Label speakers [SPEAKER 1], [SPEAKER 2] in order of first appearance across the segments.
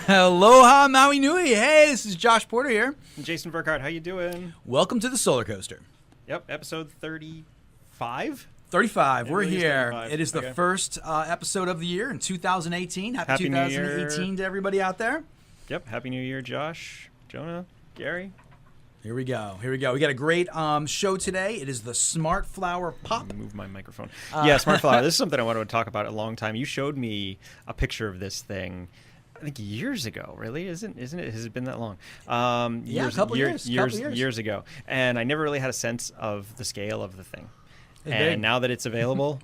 [SPEAKER 1] Aloha Maui Nui. Hey, this is Josh Porter here.
[SPEAKER 2] Jason Burkhardt, how you doing?
[SPEAKER 1] Welcome to the SolarCoaster.
[SPEAKER 2] Yep, episode 35?
[SPEAKER 1] 35. We're
[SPEAKER 2] really
[SPEAKER 1] here.
[SPEAKER 2] 35.
[SPEAKER 1] It is the first episode of the year in 2018. Happy 2018 to everybody out there.
[SPEAKER 2] Yep, Happy New Year, Josh, Jonah, Gary.
[SPEAKER 1] Here we go. We got a great show today. It is the Smartflower Pop.
[SPEAKER 2] Move my microphone. Yeah, Smartflower. This is something I wanted to talk about a long time. You showed me a picture of this thing, I think years ago. Really, isn't it? Has it been that long?
[SPEAKER 1] A couple years
[SPEAKER 2] ago. And I never really had a sense of the scale of the thing.
[SPEAKER 1] It's
[SPEAKER 2] and
[SPEAKER 1] big.
[SPEAKER 2] now that it's available,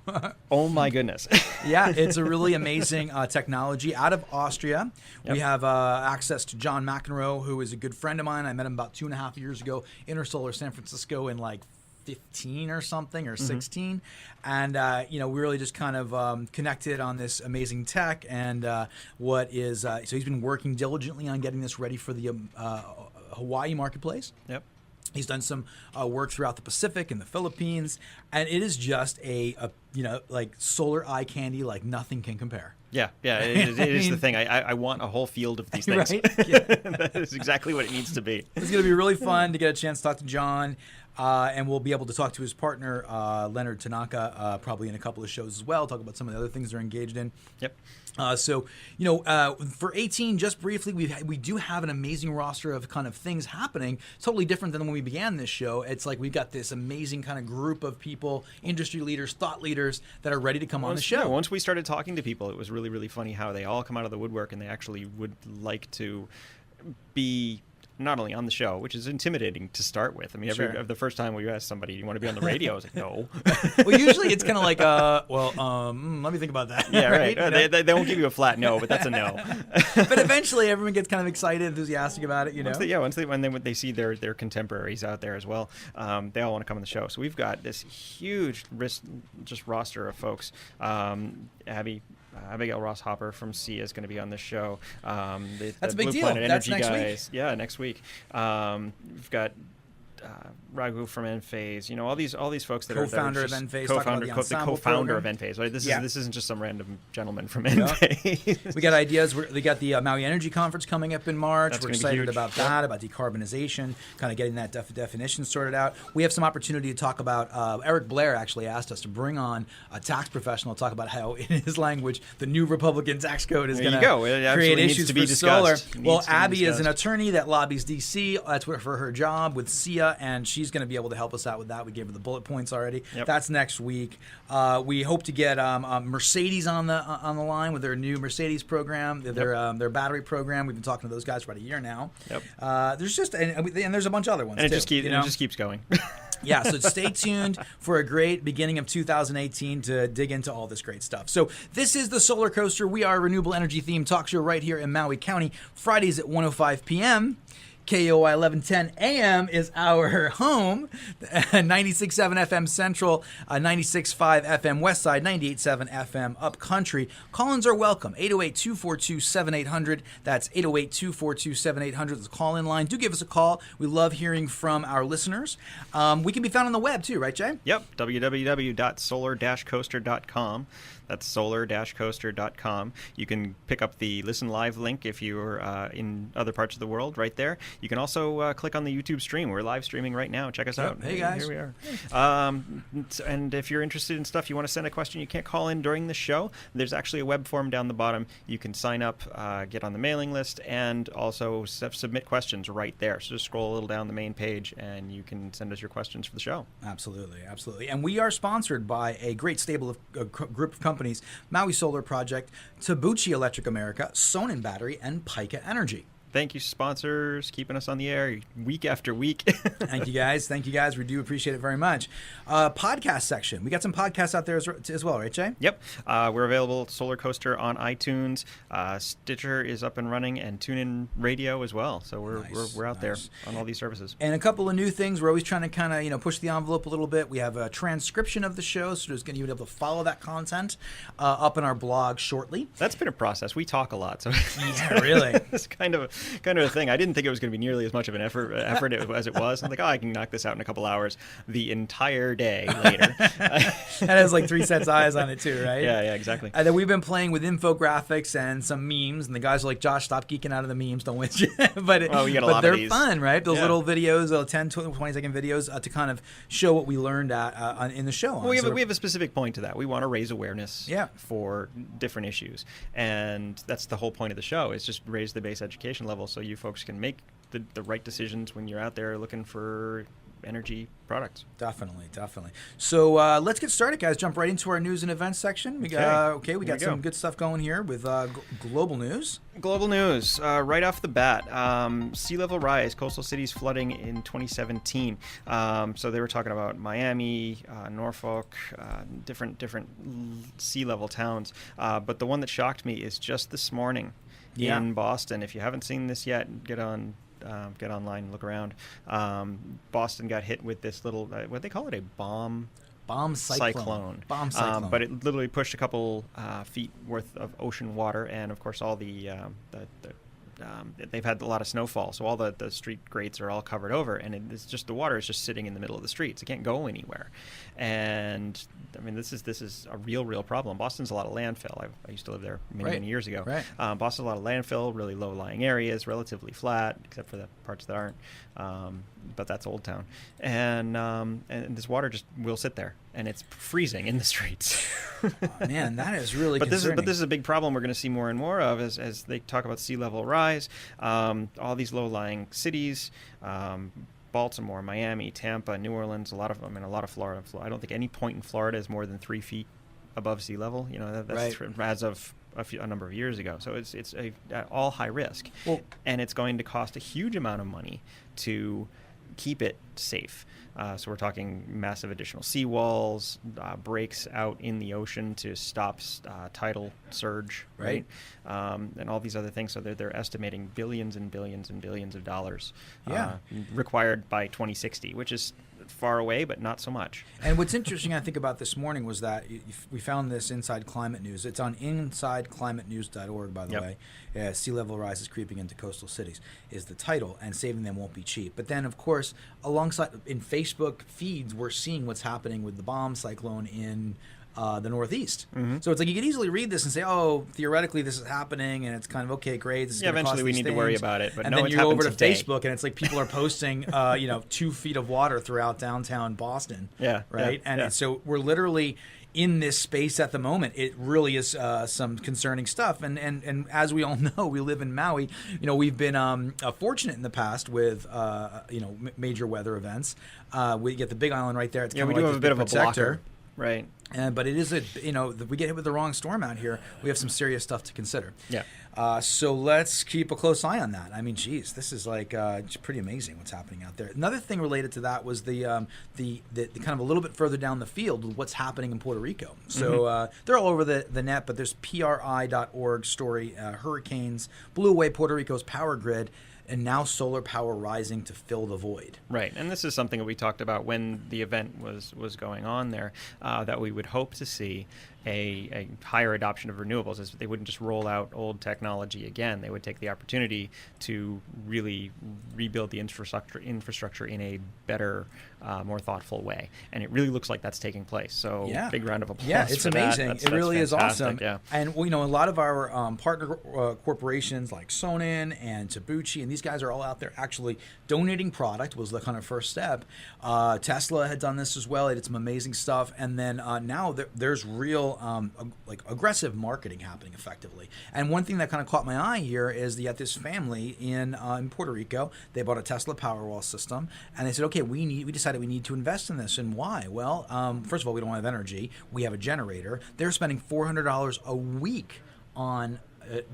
[SPEAKER 2] oh my goodness.
[SPEAKER 1] Yeah, it's a really amazing technology out of Austria.
[SPEAKER 2] Yep.
[SPEAKER 1] We have access to John McEnroe, who is a good friend of mine. I met him about 2.5 years ago, Intersolar San Francisco in like 15 or something, or 16. And, we really just kind of connected on this amazing tech. And so he's been working diligently on getting this ready for the Hawaii marketplace.
[SPEAKER 2] Yep.
[SPEAKER 1] He's done some work throughout the Pacific and the Philippines, and it is just a like solar eye candy like nothing can compare.
[SPEAKER 2] Yeah, it is the thing. I want a whole field of these things.
[SPEAKER 1] Right? Yeah.
[SPEAKER 2] That is exactly what it needs to be.
[SPEAKER 1] It's going to be really fun to get a chance to talk to John, and we'll be able to talk to his partner, Leonard Tanaka, probably in a couple of shows as well, talk about some of the other things they're engaged in.
[SPEAKER 2] Yep.
[SPEAKER 1] For 18, just briefly, we do have an amazing roster of kind of things happening, totally different than when we began this show. It's like we've got this amazing kind of group of people, industry leaders, thought leaders that are ready to come on the show.
[SPEAKER 2] Yeah, once we started talking to people, it was really, really funny how they all come out of the woodwork and they actually would like to be not only on the show, which is intimidating to start with. I mean, the first time we asked somebody, you want to be on the radio? I was like, no.
[SPEAKER 1] Well, usually it's kind of like, let me think about that.
[SPEAKER 2] Yeah, right. They won't give you a flat no, but that's a no.
[SPEAKER 1] But eventually everyone gets kind of excited, enthusiastic about it,
[SPEAKER 2] When they see their contemporaries out there as well, they all want to come on the show. So we've got this huge roster of folks. Abigail Ross Hopper from SIA is going to be on this show.
[SPEAKER 1] That's a big
[SPEAKER 2] Blue
[SPEAKER 1] deal.
[SPEAKER 2] Planet
[SPEAKER 1] That's
[SPEAKER 2] Energy
[SPEAKER 1] next
[SPEAKER 2] guys.
[SPEAKER 1] week.
[SPEAKER 2] Yeah, next week. We've got Raghu from Enphase. All these folks that
[SPEAKER 1] co-founder
[SPEAKER 2] are
[SPEAKER 1] of Enphase,
[SPEAKER 2] the co-founder of Enphase. Right? This isn't just some random gentleman from Enphase.
[SPEAKER 1] We got ideas. We got the Maui Energy Conference coming up in March.
[SPEAKER 2] That's
[SPEAKER 1] We're excited about that, about decarbonization, kind of getting that definition sorted out. We have some opportunity to talk about. Eric Blair actually asked us to bring on a tax professional to talk about how, in his language, the new Republican tax code is going to create issues for solar. Well, Abby is an attorney that lobbies D.C. That's for her job with SIA, and she's going to be able to help us out with that. We gave her the bullet points already.
[SPEAKER 2] Yep.
[SPEAKER 1] That's next week. We hope to get Mercedes on the line with their new Mercedes program, their battery program. We've been talking to those guys for about a year now.
[SPEAKER 2] Yep.
[SPEAKER 1] There's just and there's a bunch of other ones.
[SPEAKER 2] And
[SPEAKER 1] too,
[SPEAKER 2] it just keeps going.
[SPEAKER 1] Yeah, so stay tuned for a great beginning of 2018 to dig into all this great stuff. So this is the SolarCoaster. We are a renewable energy themed talk show right here in Maui County, Fridays at 1:05 p.m. KOI 1110 AM is our home. 96.7 FM Central, 96.5 FM West Side, 98.7 FM Upcountry. Call-ins are welcome. 808-242-7800. That's 808-242-7800. That's the call-in line. Do give us a call. We love hearing from our listeners. We can be found on the web too, right, Jay?
[SPEAKER 2] Yep. www.solar-coaster.com. That's solar-coaster.com. You can pick up the Listen Live link if you're in other parts of the world right there. You can also click on the YouTube stream. We're live streaming right now. Check us out.
[SPEAKER 1] Hey, guys.
[SPEAKER 2] Here we are. And if you're interested in stuff, you want to send a question, you can't call in during the show, there's actually a web form down the bottom. You can sign up, get on the mailing list, and also submit questions right there. So just scroll a little down the main page, and you can send us your questions for the show.
[SPEAKER 1] Absolutely. And we are sponsored by a great stable of group of companies, Maui Solar Project, Tabuchi Electric America, Sonnen Battery, and Pika Energy.
[SPEAKER 2] Thank you, sponsors, keeping us on the air week after week.
[SPEAKER 1] Thank you, guys. We do appreciate it very much. Podcast section. We got some podcasts out there as well, right, Jay?
[SPEAKER 2] Yep. We're available at SolarCoaster on iTunes. Stitcher is up and running, and TuneIn Radio as well. So we're out there on all these services.
[SPEAKER 1] And a couple of new things. We're always trying to kind of push the envelope a little bit. We have a transcription of the show, so you'll be able to follow that content up in our blog shortly.
[SPEAKER 2] That's been a process. We talk a lot, so
[SPEAKER 1] yeah, really.
[SPEAKER 2] It's kind of kind of a thing. I didn't think it was going to be nearly as much of an effort as it was. I'm like, oh, I can knock this out in a couple hours. The entire day later.
[SPEAKER 1] That has like 3 sets of eyes on it too, right?
[SPEAKER 2] Yeah, exactly.
[SPEAKER 1] And then we've been playing with infographics and some memes, and the guys are like, Josh, stop geeking out of the memes, don't waste you. But
[SPEAKER 2] we get a lot of these.
[SPEAKER 1] They're fun, right? Those little videos, 10, 20-second videos to kind of show what we learned in the show.
[SPEAKER 2] Well, we have a specific point to that. We want to raise awareness for different issues. And that's the whole point of the show, is just raise the base education level so you folks can make the right decisions when you're out there looking for energy products.
[SPEAKER 1] Definitely. So let's get started, guys. Jump right into our news and events section. We got some good stuff going here with global news.
[SPEAKER 2] Global news, right off the bat, sea level rise, coastal cities flooding in 2017. So they were talking about Miami, Norfolk, different sea level towns. But the one that shocked me is just this morning in Boston. If you haven't seen this yet, get online, look around. Boston got hit with this little, what they call it, a bomb cyclone.
[SPEAKER 1] Bomb cyclone.
[SPEAKER 2] But it literally pushed a couple feet worth of ocean water, and of course all they've had a lot of snowfall, so all the street grates are all covered over, and it's just the water is just sitting in the middle of the streets. It can't go anywhere, and I mean this is a real problem. Boston's a lot of landfill. I used to live there many years ago.
[SPEAKER 1] Right.
[SPEAKER 2] Boston's a lot of landfill, really low lying areas, relatively flat except for the parts that aren't. But that's Old Town, and this water just will sit there, and it's freezing in the streets.
[SPEAKER 1] Oh, man, that is really
[SPEAKER 2] concerning. But this is a big problem we're going to see more and more of as they talk about sea level rise. All these low-lying cities, Baltimore, Miami, Tampa, New Orleans, a lot of Florida. I don't think any point in Florida is more than 3 feet above sea level. That's as of a number of years ago. So it's all high risk, and it's going to cost a huge amount of money to keep it safe. So we're talking massive additional seawalls, breaks out in the ocean to stop tidal surge, right? And all these other things. So they're estimating billions and billions and billions of dollars required by 2060, which is far away, but not so much.
[SPEAKER 1] And what's interesting, I think, about this morning was that we found this Inside Climate News. It's on insideclimatenews.org, by the way. Sea level rise is creeping into coastal cities is the title, and saving them won't be cheap. But then, of course, alongside in Facebook feeds, we're seeing what's happening with the bomb cyclone in the Northeast. Mm-hmm. So it's like you could easily read this and say, oh, theoretically this is happening, and it's kind of, okay, great. This is
[SPEAKER 2] eventually we need to worry about it. But
[SPEAKER 1] and then you go over to Facebook, and it's like people are posting, 2 feet of water throughout downtown Boston. So we're literally in this space at the moment. It really is some concerning stuff. And as we all know, we live in Maui. We've been fortunate in the past with major weather events. We get the Big Island right there. It's
[SPEAKER 2] we do have a bit of a blocker. Right.
[SPEAKER 1] But it is we get hit with the wrong storm out here, we have some serious stuff to consider.
[SPEAKER 2] Yeah.
[SPEAKER 1] So let's keep a close eye on that. I mean, geez, this is like pretty amazing what's happening out there. Another thing related to that was the kind of a little bit further down the field with what's happening in Puerto Rico. So they're all over the net, but there's PRI.org story. Hurricanes blew away Puerto Rico's power grid, and now solar power rising to fill the void.
[SPEAKER 2] Right, and this is something that we talked about when the event was going on there, that we would hope to see a higher adoption of renewables, as they wouldn't just roll out old technology again. They would take the opportunity to really rebuild the infrastructure in a better, more thoughtful way. And it really looks like that's taking place. So big round of applause.
[SPEAKER 1] Yeah, it's amazing. It really is awesome.
[SPEAKER 2] Yeah.
[SPEAKER 1] And a lot of our partner corporations like Sonnen and Tabuchi, and these guys are all out there actually donating product, was the kind of first step. Tesla had done this as well. They did some amazing stuff. And then now there's real aggressive marketing happening effectively. And one thing that kind of caught my eye here is that this family in Puerto Rico, they bought a Tesla Powerwall system, and they said, okay, we decided we need to invest in this. And why? Well, first of all, we don't have energy. We have a generator. They're spending $400 a week on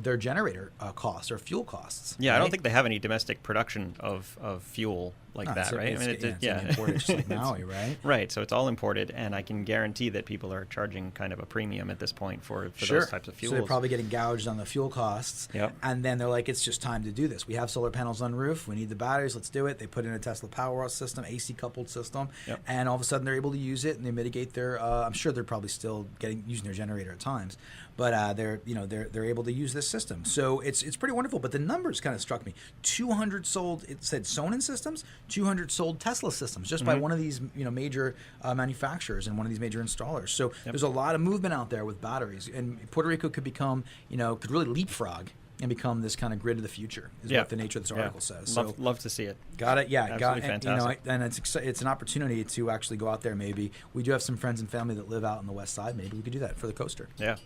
[SPEAKER 1] their generator costs or fuel costs.
[SPEAKER 2] Yeah, right? I don't think they have any domestic production of fuel like
[SPEAKER 1] No,
[SPEAKER 2] that, right?
[SPEAKER 1] It's imported just like Maui, right?
[SPEAKER 2] Right, so it's all imported, and I can guarantee that people are charging kind of a premium at this point for
[SPEAKER 1] Sure.
[SPEAKER 2] those types of fuels.
[SPEAKER 1] So they're probably getting gouged on the fuel costs.
[SPEAKER 2] Yep.
[SPEAKER 1] And then they're like, it's just time to do this. We have solar panels on roof. We need the batteries. Let's do it. They put in a Tesla Powerhouse system, AC coupled system,
[SPEAKER 2] Yep.
[SPEAKER 1] and all of a sudden they're able to use it, and they mitigate their. I'm sure they're probably still using their generator at times, but they're able to use this system. So it's pretty wonderful. But the numbers kind of struck me. 200 sold. It said Sonnen systems. 200 sold Tesla systems just by one of these major manufacturers and one of these major installers. So there's a lot of movement out there with batteries, and Puerto Rico could become could really leapfrog and become this kind of grid of the future is what the nature of this article says. So
[SPEAKER 2] love to see it.
[SPEAKER 1] got it. Yeah,
[SPEAKER 2] Absolutely fantastic.
[SPEAKER 1] And it's an opportunity to actually go out there. Maybe we do have some friends and family that live out on the west side. Maybe we could do that for the coaster.
[SPEAKER 2] Yeah.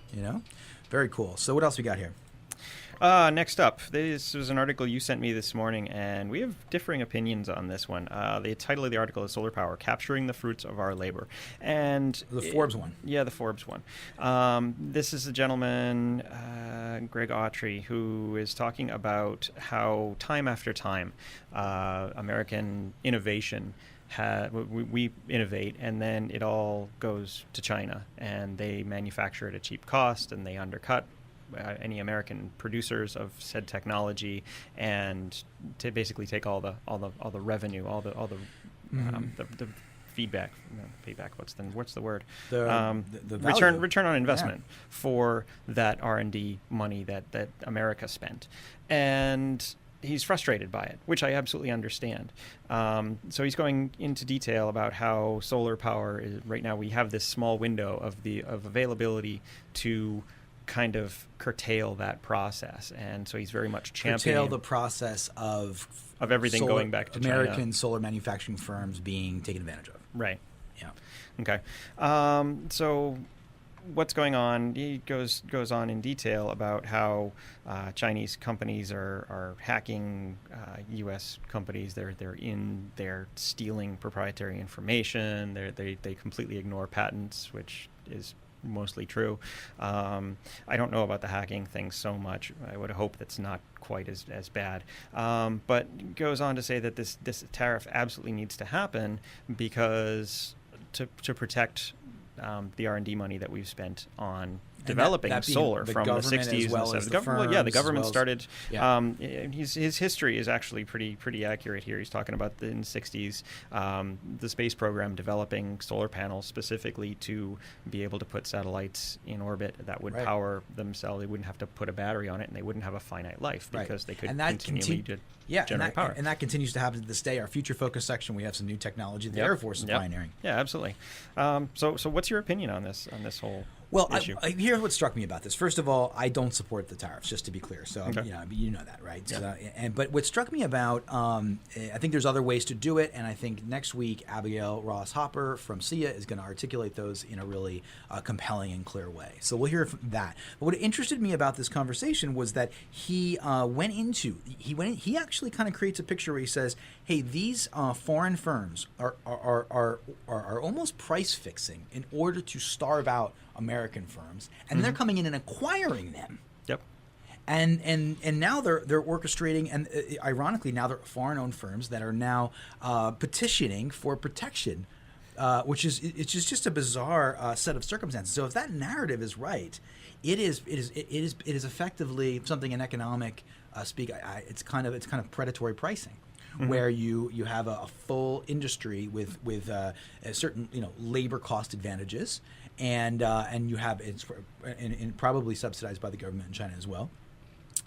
[SPEAKER 1] Very cool. So what else we got here?
[SPEAKER 2] Next up, this was an article you sent me this morning, and we have differing opinions on this one. The title of the article is Solar Power, Capturing the Fruits of Our Labor. And
[SPEAKER 1] The Forbes one.
[SPEAKER 2] Yeah, the Forbes one. This is a gentleman, Greg Autry, who is talking about how time after time American innovation we innovate, and then it all goes to China, and they manufacture at a cheap cost, and they undercut any American producers of said technology, and to basically take all the revenue, all the feedback, payback. What's the word?
[SPEAKER 1] The value.
[SPEAKER 2] return on investment for that R&D money that America spent, and he's frustrated by it, which I absolutely understand. So he's going into detail about how solar power is right now. We have this small window of availability to kind of curtail that process, and so he's very much championing
[SPEAKER 1] curtail the process of
[SPEAKER 2] everything going back to
[SPEAKER 1] American
[SPEAKER 2] China.
[SPEAKER 1] solar manufacturing firms being taken advantage of.
[SPEAKER 2] Right.
[SPEAKER 1] Yeah.
[SPEAKER 2] Okay. So what's going on? He goes on in detail about how Chinese companies are hacking U.S. companies. They're stealing proprietary information. They completely ignore patents, which is mostly true. I don't know about the hacking thing so much. I would hope that's not quite as bad. But goes on to say that this tariff absolutely needs to happen because to protect the R&D money that we've spent on developing that solar from the 60s and stuff. The government started.
[SPEAKER 1] Yeah.
[SPEAKER 2] His history is actually pretty accurate here. He's talking about in the 60s, the space program developing solar panels specifically to be able to put satellites in orbit that would power themselves. They wouldn't have to put a battery on it, and they wouldn't have a finite life because they could continually generate power.
[SPEAKER 1] And that continues to happen to this day. Our future focus section, we have some new technology that the Air Force is pioneering.
[SPEAKER 2] Yeah, absolutely. So what's your opinion on this whole issue?
[SPEAKER 1] Here's what struck me about this. First of all, I don't support the tariffs, just to be clear. So you know that, right?
[SPEAKER 2] Yeah.
[SPEAKER 1] So, but what struck me about, I think there's other ways to do it, and I think next week Abigail Ross Hopper from SIA is going to articulate those in a really compelling and clear way. So we'll hear from that. But what interested me about this conversation was that he actually kind of creates a picture where he says, "Hey, these foreign firms are almost price fixing in order to starve out American firms, and they're coming in and acquiring them."
[SPEAKER 2] Yep.
[SPEAKER 1] And now they're orchestrating, and ironically now they're foreign-owned firms that are now petitioning for protection, which is just a bizarre set of circumstances. So if that narrative is right, it is effectively something in economic speak. It's kind of predatory pricing. Where you have a full industry with a certain labor cost advantages, and you have it's and probably subsidized by the government in China as well.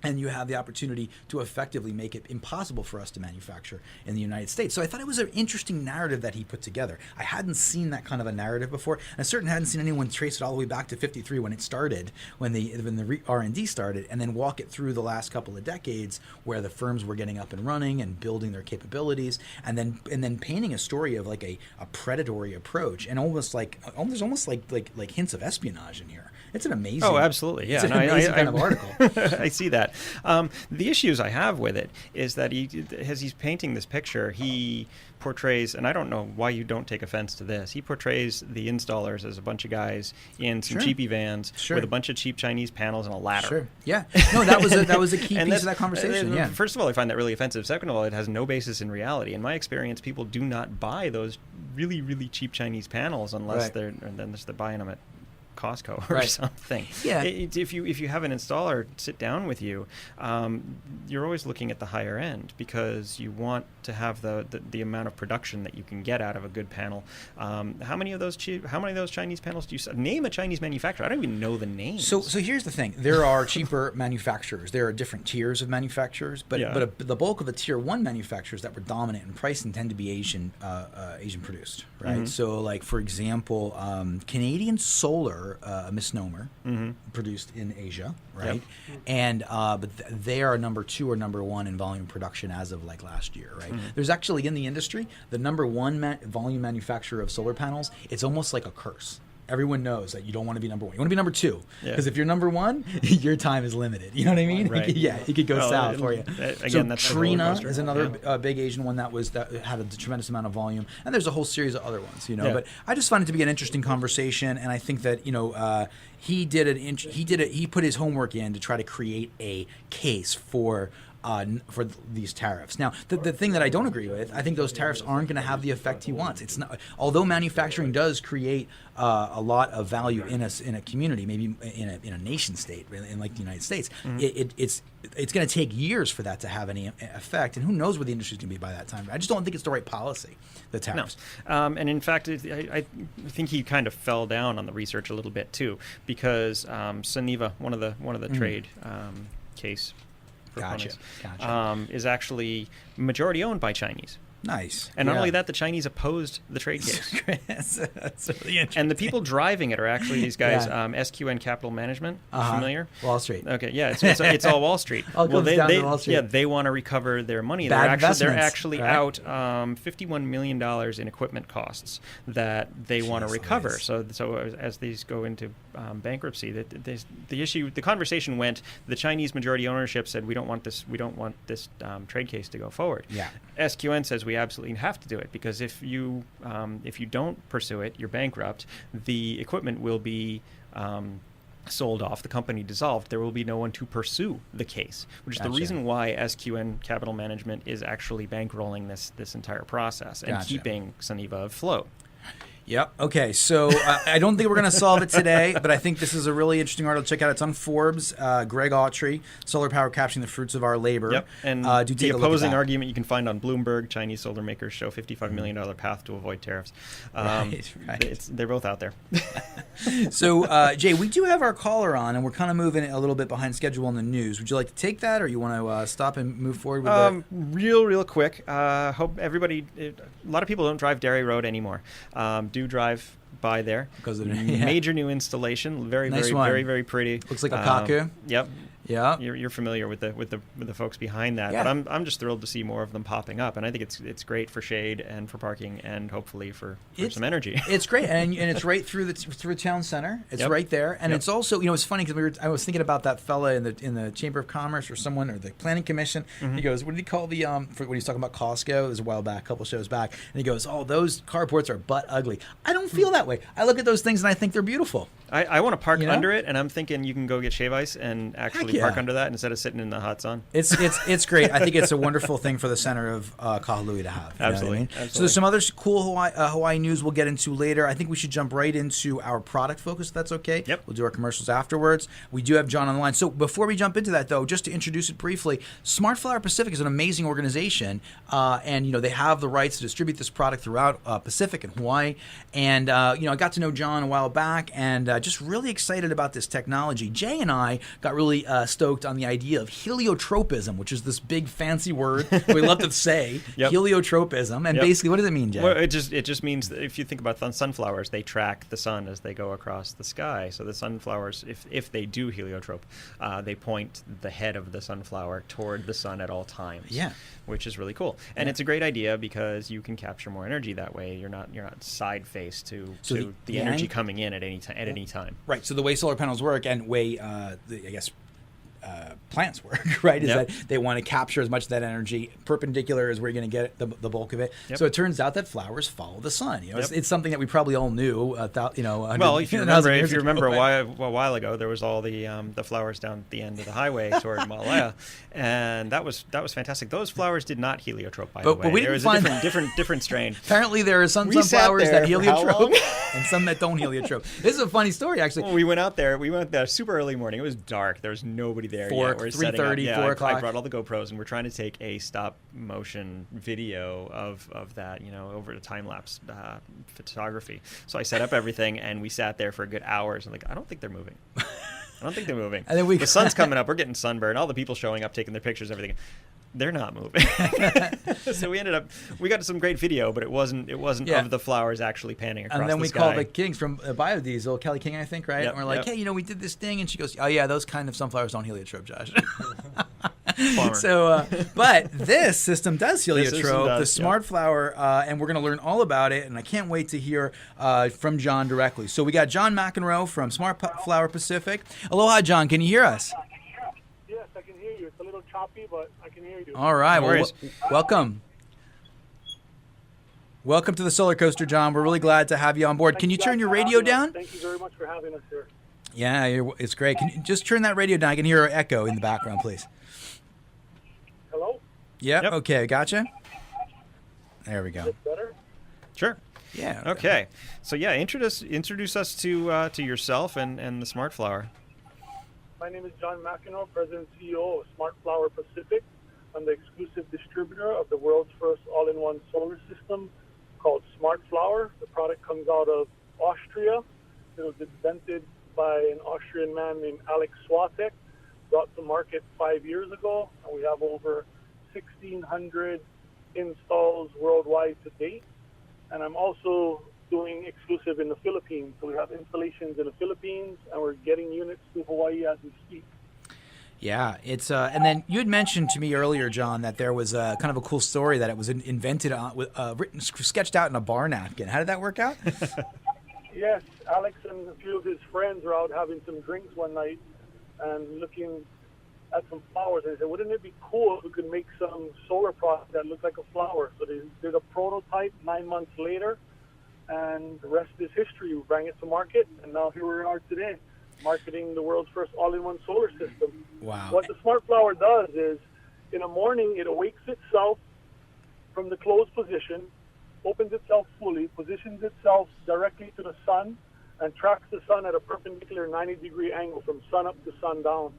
[SPEAKER 1] And you have the opportunity to effectively make it impossible for us to manufacture in the United States. So I thought it was an interesting narrative that he put together. I hadn't seen that kind of a narrative before. And I certainly hadn't seen anyone trace it all the way back to '53 when it started, when the R&D started, and then walk it through the last couple of decades where the firms were getting up and running and building their capabilities, and then painting a story of like a predatory approach, and there's almost like hints of espionage in here. It's an amazing.
[SPEAKER 2] Oh, absolutely. Yeah,
[SPEAKER 1] it's an amazing kind of article.
[SPEAKER 2] I see that. that. The issues I have with it is that as he's painting this picture, he portrays, and I don't know why you don't take offense to this, he portrays the installers as a bunch of guys in some cheapy vans with a bunch of cheap Chinese panels and a ladder.
[SPEAKER 1] Sure. Yeah. No, that was a key piece of that conversation. Yeah.
[SPEAKER 2] First of all, I find that really offensive. Second of all, it has no basis in reality. In my experience, people do not buy those really, really cheap Chinese panels unless they're buying them at Costco or something.
[SPEAKER 1] Yeah.
[SPEAKER 2] If you have an installer sit down with you, you're always looking at the higher end because you want to have the amount of production that you can get out of a good panel. How many of those Chinese panels do you name a Chinese manufacturer? I don't even know the names.
[SPEAKER 1] So here's the thing: there are cheaper manufacturers. There are different tiers of manufacturers, but the bulk of the tier 1 manufacturers that were dominant in pricing tend to be Asian produced, right? Mm-hmm. So, like for example, Canadian Solar. A misnomer, produced in Asia, right? Yep. And but they are number 2 or number 1 in volume production as of like last year, right? Mm-hmm. There's actually in the industry the number 1 volume manufacturer of solar panels. It's almost like a curse. Everyone knows that you don't want to be number 1. You want to be number 2 because if you're number 1, your time is limited. You know what I mean? Right. It could go south for you.
[SPEAKER 2] Again,
[SPEAKER 1] so
[SPEAKER 2] that's
[SPEAKER 1] Trina is another big Asian one that had a tremendous amount of volume, and there's a whole series of other ones. But I just find it to be an interesting conversation, and I think that he put his homework in to try to create a case for these tariffs. Now, the thing that I don't agree with, I think those tariffs aren't going to have the effect he wants. It's not, although manufacturing does create a lot of value in a community, maybe in a nation state, in like the United States. It's going to take years for that to have any effect, and who knows where the industry is going to be by that time. I just don't think it's the right policy, the tariffs.
[SPEAKER 2] No. And in fact, I think he kind of fell down on the research a little bit too, because Suniva, one of the trade case.
[SPEAKER 1] Gotcha.
[SPEAKER 2] Is actually majority owned by Chinese.
[SPEAKER 1] Nice.
[SPEAKER 2] And not only that, the Chinese opposed the trade case.
[SPEAKER 1] That's really interesting.
[SPEAKER 2] And the people driving it are actually these guys, SQN Capital Management. Familiar?
[SPEAKER 1] Wall Street.
[SPEAKER 2] Okay, yeah, it's all Wall Street.
[SPEAKER 1] Down to Wall Street.
[SPEAKER 2] Yeah, they want to recover their money.
[SPEAKER 1] They're
[SPEAKER 2] actually out $51 million in equipment costs that they want to recover. Nice. So as these go into bankruptcy, the conversation went, the Chinese majority ownership said, we don't want this trade case to go forward.
[SPEAKER 1] Yeah.
[SPEAKER 2] SQN says we absolutely have to do it because if you don't pursue it, you're bankrupt. The equipment will be sold off, the company dissolved. There will be no one to pursue the case, which is the reason why SQN Capital Management is actually bankrolling this entire process and keeping Suniva afloat.
[SPEAKER 1] Yep. Okay. So I don't think we're going to solve it today, but I think this is a really interesting article to check out. It's on Forbes. Greg Autry, Solar Power Capturing the Fruits of Our Labor.
[SPEAKER 2] Yep. And the opposing argument you can find on Bloomberg, Chinese solar makers show $55 million path to avoid tariffs.
[SPEAKER 1] Right.
[SPEAKER 2] They're both out there.
[SPEAKER 1] So, Jay, we do have our caller on, and we're kind of moving a little bit behind schedule on the news. Would you like to take that, or you want to stop and move forward with it?
[SPEAKER 2] Real quick. Hope everybody, a lot of people don't drive Derry Road anymore. Do drive by there
[SPEAKER 1] because of
[SPEAKER 2] major new installation, very pretty.
[SPEAKER 1] Looks like a kaku.
[SPEAKER 2] Yep.
[SPEAKER 1] Yeah,
[SPEAKER 2] you're familiar with the folks behind that, but I'm just thrilled to see more of them popping up, and I think it's great for shade and for parking and hopefully for some energy.
[SPEAKER 1] It's great, and it's right through town center. It's right there, and it's also it's funny because I was thinking about that fella in the Chamber of Commerce or someone or the Planning Commission. Mm-hmm. He goes, what did he call the when he's talking about Costco? It was a while back, a couple shows back, and he goes, oh, those carports are butt ugly. I don't feel that way. I look at those things and I think they're beautiful.
[SPEAKER 2] I want to park under it, and I'm thinking you can go get shave ice and actually park under that instead of sitting in the hot sun.
[SPEAKER 1] It's great. I think it's a wonderful thing for the center of Kahului to have.
[SPEAKER 2] Absolutely.
[SPEAKER 1] Absolutely. So there's some other cool Hawaii news we'll get into later. I think we should jump right into our product focus, if that's okay.
[SPEAKER 2] Yep.
[SPEAKER 1] We'll do our commercials afterwards. We do have John on the line. So before we jump into that, though, just to introduce it briefly, Smartflower Pacific is an amazing organization, and they have the rights to distribute this product throughout Pacific and Hawaii. And I got to know John a while back, and just really excited about this technology. Jay and I got really stoked on the idea of heliotropism, which is this big fancy word we love to say. Yep. Heliotropism, and basically, what does it mean, Jay?
[SPEAKER 2] Well, it just means that if you think about sunflowers, they track the sun as they go across the sky. So the sunflowers, if they do heliotrope, they point the head of the sunflower toward the sun at all times.
[SPEAKER 1] Yeah,
[SPEAKER 2] which is really cool, and it's a great idea because you can capture more energy that way. You're not side faced to the energy coming in at any time.
[SPEAKER 1] Right. So the way solar panels work and way plants work, right? Is
[SPEAKER 2] Yep.
[SPEAKER 1] that they want to capture as much of that energy. Perpendicular is where you're going to get the bulk of it.
[SPEAKER 2] Yep.
[SPEAKER 1] So it turns out that flowers follow the sun. You know,
[SPEAKER 2] Yep.
[SPEAKER 1] it's something that we probably all knew.
[SPEAKER 2] Well, if you remember a while ago, there was all the flowers down at the end of the highway toward Malaya, and that was fantastic. Those flowers did not heliotrope, by the way.
[SPEAKER 1] But we
[SPEAKER 2] there
[SPEAKER 1] didn't
[SPEAKER 2] was
[SPEAKER 1] find
[SPEAKER 2] a different strain.
[SPEAKER 1] Apparently, there are some
[SPEAKER 2] We sat
[SPEAKER 1] sunflowers
[SPEAKER 2] there
[SPEAKER 1] that
[SPEAKER 2] for how long?
[SPEAKER 1] heliotrope and some that don't heliotrope. This is a funny story, actually.
[SPEAKER 2] Well, we went out there. We went there super early morning. It was dark. There was nobody there yet. We're setting up.
[SPEAKER 1] 3:30, 4
[SPEAKER 2] I
[SPEAKER 1] o'clock.
[SPEAKER 2] brought all the GoPros, and we're trying to take a stop motion video of that, over to time lapse photography. So I set up everything, and we sat there for a good hours. I'm like, I don't think they're moving. I don't think they're moving.
[SPEAKER 1] And then
[SPEAKER 2] the sun's coming up. We're getting sunburned. All the people showing up, taking their pictures, everything. They're not moving. So we got some great video, but it wasn't of the flowers actually panning across the sky.
[SPEAKER 1] And then we called the Kings from Biodiesel, Kelly King, I think, right?
[SPEAKER 2] Yep,
[SPEAKER 1] and we're like,
[SPEAKER 2] yep.
[SPEAKER 1] hey, we did this thing. And she goes, oh, yeah, those kind of sunflowers don't heliotrope, Josh.
[SPEAKER 2] Bummer.
[SPEAKER 1] So, but this system does heliotrope, the
[SPEAKER 2] does,
[SPEAKER 1] Smartflower, and we're going to learn all about it. And I can't wait to hear from John directly. So we got John McEnroe from Smartflower Pacific. Aloha, John. Can you hear us?
[SPEAKER 3] Yes, I can hear you. It's a little choppy, but I can hear you.
[SPEAKER 1] All right.
[SPEAKER 2] No
[SPEAKER 1] Well,
[SPEAKER 2] worries.
[SPEAKER 1] welcome. Welcome to the SolarCoaster, John. We're really glad to have you on board. Can you turn your radio down?
[SPEAKER 3] Thank you very much for having us here.
[SPEAKER 1] Yeah, it's great. Can you just turn that radio down? I can hear an echo in the background, please.
[SPEAKER 3] Hello?
[SPEAKER 1] Yep.
[SPEAKER 2] Yep.
[SPEAKER 1] Okay, gotcha. There we
[SPEAKER 3] Is
[SPEAKER 1] go.
[SPEAKER 3] it better?
[SPEAKER 2] Sure.
[SPEAKER 1] Yeah.
[SPEAKER 2] Okay. So yeah, introduce us to yourself and the Smartflower.
[SPEAKER 3] My name is John McEnroe, President and CEO of Smartflower Pacific. I'm the exclusive distributor of the world's first all-in-one solar system called Smartflower. The product comes out of Austria. It was invented by an Austrian man named Alex Swatek, brought to market 5 years ago, and we have over 1,600 installs worldwide to date. And I'm also doing exclusive in the Philippines. So we have installations in the Philippines, and we're getting units to Hawaii as we speak.
[SPEAKER 1] Yeah, it's and then you had mentioned to me earlier, John, that there was kind of a cool story that it was invented written, sketched out in a bar napkin. How did that work out?
[SPEAKER 3] Yes, Alex and a few of his friends were out having some drinks one night and looking at some flowers. And they said, wouldn't it be cool if we could make some solar product that looked like a flower? So they did a prototype 9 months later, and the rest is history. We bring it to market, and now here we are today, marketing the world's first all-in-one solar system.
[SPEAKER 1] Wow.
[SPEAKER 3] What the Smartflower does is, in the morning, it awakes itself from the closed position, opens itself fully, positions itself directly to the sun, and tracks the sun at a perpendicular 90-degree angle from sun up to sundown.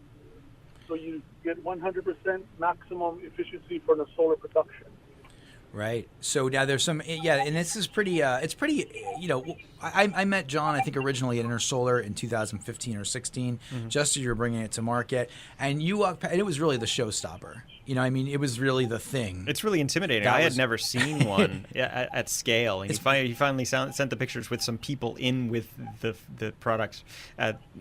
[SPEAKER 3] So you get 100% maximum efficiency for the solar production.
[SPEAKER 1] Right. So now there's some, and this is pretty, it's pretty, I met John, I think originally at InterSolar in 2015 or 16, just as you were bringing it to market. And you walked past, and it was really the showstopper. It was really the thing.
[SPEAKER 2] It's really intimidating. I had never seen one at scale. And he finally sent the pictures with some people in with the products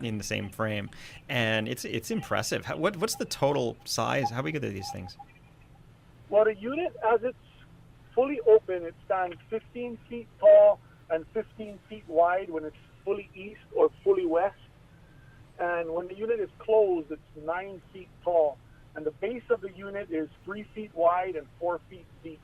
[SPEAKER 2] in the same frame. And it's impressive. What's the total size? How big are these things?
[SPEAKER 3] Well, the unit, as it's fully open, it stands 15 feet tall and 15 feet wide when it's fully east or fully west. And when the unit is closed, it's 9 feet tall. And the base of the unit is 3 feet wide and 4 feet deep.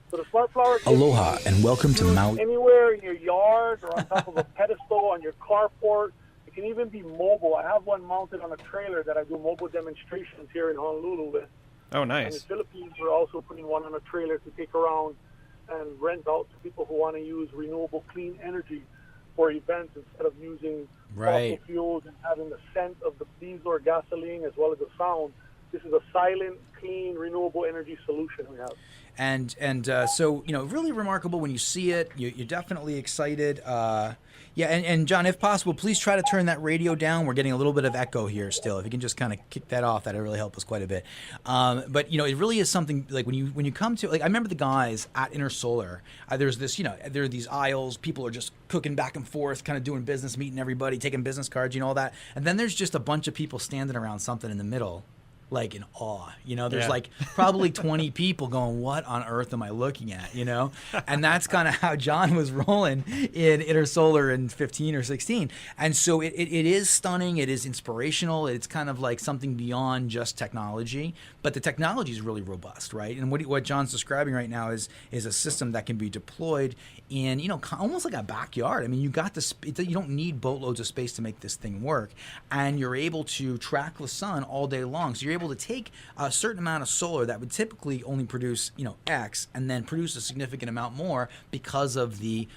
[SPEAKER 3] So the Smartflower...
[SPEAKER 1] Aloha and welcome to Maui.
[SPEAKER 3] Anywhere in your yard or on top of a pedestal on your carport. It can even be mobile. I have one mounted on a trailer that I do mobile demonstrations here in Honolulu with.
[SPEAKER 2] Oh,
[SPEAKER 3] In the
[SPEAKER 2] nice.
[SPEAKER 3] Philippines, we're also putting one on a trailer to take around and rent out to people who want to use renewable clean energy for events instead of using
[SPEAKER 1] Right.
[SPEAKER 3] fossil fuels and having the scent of the diesel or gasoline as well as the sound. This is a silent, clean, renewable energy solution we have.
[SPEAKER 1] And so, really remarkable when you see it. You're definitely excited. And John, if possible, please try to turn that radio down. We're getting a little bit of echo here still. If you can just kind of kick that off, that'd really help us quite a bit. But it really is something like when you come to, like, I remember the guys at InterSolar. There's this, there are these aisles. People are just cooking back and forth, kind of doing business, meeting everybody, taking business cards, all that. And then there's just a bunch of people standing around something in the middle. like in awe. You know, there's
[SPEAKER 2] Yeah.
[SPEAKER 1] like probably 20 people going, what on earth am I looking at? You know, and that's kind of how John was rolling in Intersolar in 15 or 16. And so it is stunning. It is inspirational. It's kind of like something beyond just technology, but the technology is really robust, right? And what John's describing right now is a system that can be deployed in, you know, almost like a backyard. I mean, you don't need boatloads of space to make this thing work, and you're able to track the sun all day long. So you're able to take a certain amount of solar that would typically only produce, you know, X, and then produce a significant amount more because of the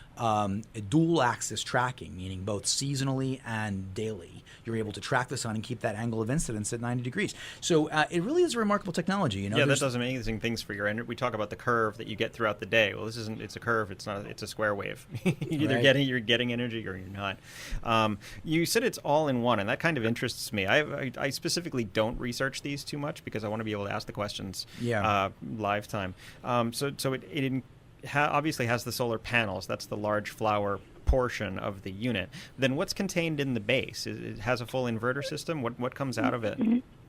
[SPEAKER 1] dual axis tracking, meaning both seasonally and daily. You're able to track the sun and keep that angle of incidence at 90 degrees. So it really is a remarkable technology. You know,
[SPEAKER 2] yeah, that does amazing things for your energy. We talk about the curve that you get throughout the day. Well, it's a curve. It's not. It's a square wave. You're getting energy or you're not. You said it's all in one, and that kind of interests me. I specifically don't research these too much because I want to be able to ask the questions live time. So it obviously has the solar panels. That's the large flower portion of the unit. Then what's contained in the base? It has a full inverter system. What comes out of it?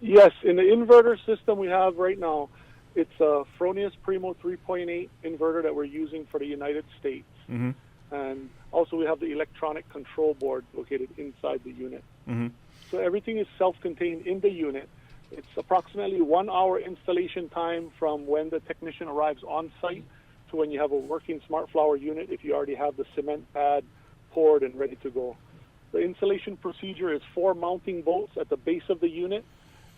[SPEAKER 3] Yes, in the inverter system we have right now, it's a Fronius Primo 3.8 inverter that we're using for the United States.
[SPEAKER 2] Mm-hmm.
[SPEAKER 3] And also we have the electronic control board located inside the unit.
[SPEAKER 2] Mm-hmm.
[SPEAKER 3] So everything is self-contained in the unit. It's approximately 1 hour installation time from when the technician arrives on site to when you have a working SmartFlower unit, if you already have the cement pad poured and ready to go. The installation procedure is 4 mounting bolts at the base of the unit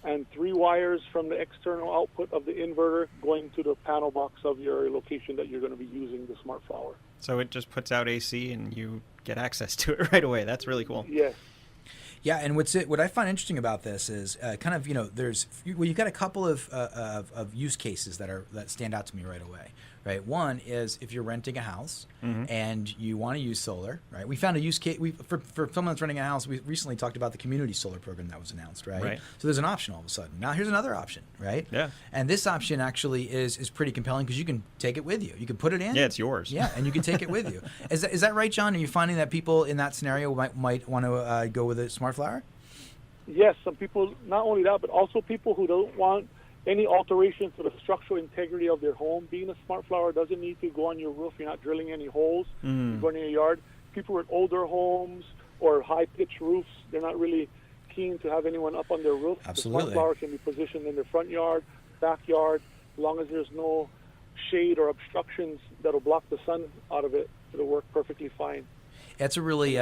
[SPEAKER 3] and 3 wires from the external output of the inverter going to the panel box of your location that you're going to be using the SmartFlower.
[SPEAKER 2] So it just puts out AC and you get access to it right away. That's really cool.
[SPEAKER 3] Yes.
[SPEAKER 1] Yeah, and what I find interesting about this is kind of, you know, you've got a couple of use cases that stand out to me right away. Right, one is if you're renting a house and you want to use solar. Right, we found a use case for someone that's renting a house. We recently talked about the community solar program that was announced. Right, so there's an option all of a sudden. Now here's another option. Right,
[SPEAKER 2] yeah,
[SPEAKER 1] and this option actually is pretty compelling because you can take it with you. You can put it in.
[SPEAKER 2] Yeah, it's yours.
[SPEAKER 1] Yeah, and you can take it with you. Is that right, John? Are you finding that people in that scenario might want to go with a SmartFlower?
[SPEAKER 3] Yes, some people, not only that, but also people who don't want any alterations to the structural integrity of their home. Being a SmartFlower doesn't need to go on your roof. You're not drilling any holes. You're going in your yard. People with older homes or high-pitched roofs, they're not really keen to have anyone up on their roof.
[SPEAKER 1] Absolutely.
[SPEAKER 3] The SmartFlower can be positioned in their front yard, backyard, as long as there's no shade or obstructions that'll block the sun out of it. It'll work perfectly fine.
[SPEAKER 1] That's a really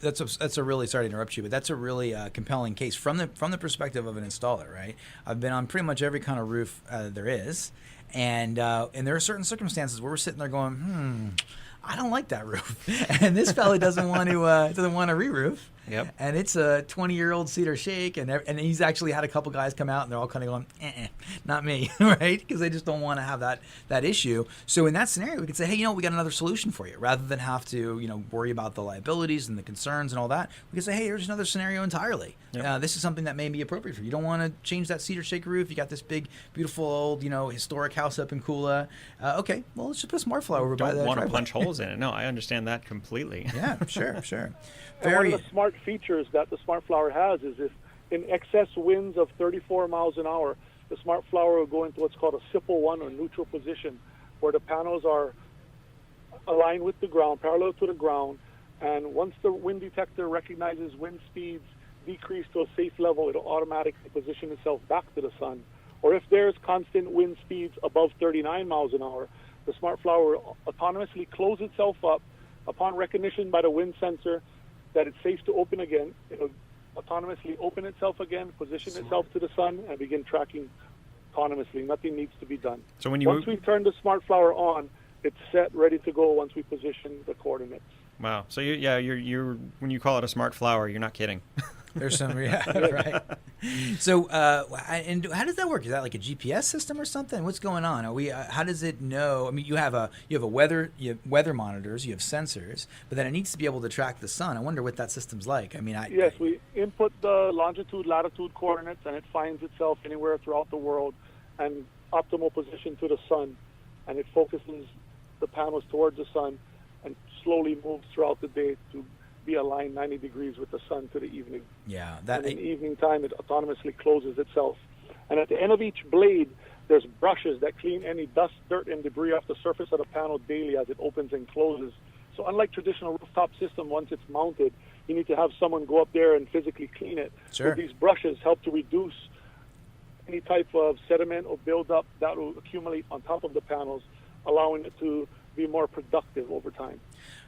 [SPEAKER 1] that's a really, sorry to interrupt you, but that's a really compelling case from the perspective of an installer, right? I've been on pretty much every kind of roof there is, and there are certain circumstances where we're sitting there going, I don't like that roof, and this fella doesn't want to re-roof.
[SPEAKER 2] Yep.
[SPEAKER 1] And it's a 20-year-old cedar shake, and he's actually had a couple guys come out, and they're all kind of going, not me, right? Because they just don't want to have that issue. So in that scenario, we could say, hey, we got another solution for you. Rather than have to, worry about the liabilities and the concerns and all that, we could say, hey, here's another scenario entirely. Yep. This is something that may be appropriate for you. You don't want to change that cedar shake roof. You got this big, beautiful old, historic house up in Kula. Okay, well, let's just put a SmartFlower over by that.
[SPEAKER 2] Don't want to
[SPEAKER 1] driveway.
[SPEAKER 2] punch holes in it. No, I understand that completely.
[SPEAKER 1] Yeah, sure.
[SPEAKER 3] And one of the smart features that the SmartFlower has is if in excess winds of 34 miles an hour, the SmartFlower will go into what's called a SIPL 1 or neutral position, where the panels are aligned with the ground, parallel to the ground, and once the wind detector recognizes wind speeds decrease to a safe level, it'll automatically position itself back to the sun. Or if there's constant wind speeds above 39 miles an hour, the SmartFlower will autonomously close itself up upon recognition by the wind sensor that it's safe to open again. It'll autonomously open itself again, position itself to the sun, and begin tracking autonomously. Nothing needs to be done.
[SPEAKER 2] So
[SPEAKER 3] once we turn the SmartFlower on, it's set, ready to go once we position the coordinates.
[SPEAKER 2] Wow. So you're when you call it a SmartFlower, you're not kidding.
[SPEAKER 1] There's some, right. So, and how does that work? Is that like a GPS system or something? What's going on? Are we? How does it know? I mean, you have weather monitors, you have sensors, but then it needs to be able to track the sun. I wonder what that system's like. I mean,
[SPEAKER 3] yes, we input the longitude, latitude coordinates, and it finds itself anywhere throughout the world, and optimal position to the sun, and it focuses the panels towards the sun, and slowly moves throughout the day to be aligned 90 degrees with the sun to the evening.
[SPEAKER 1] Yeah.
[SPEAKER 3] And in evening time, it autonomously closes itself And at the end of each blade, there's brushes that clean any dust, dirt, and debris off the surface of the panel daily as it opens and closes. So unlike traditional rooftop system, once it's mounted, you need to have someone go up there and physically clean it.
[SPEAKER 1] Sure.
[SPEAKER 3] So these brushes help to reduce any type of sediment or buildup that will accumulate on top of the panels, allowing it to be more productive over time.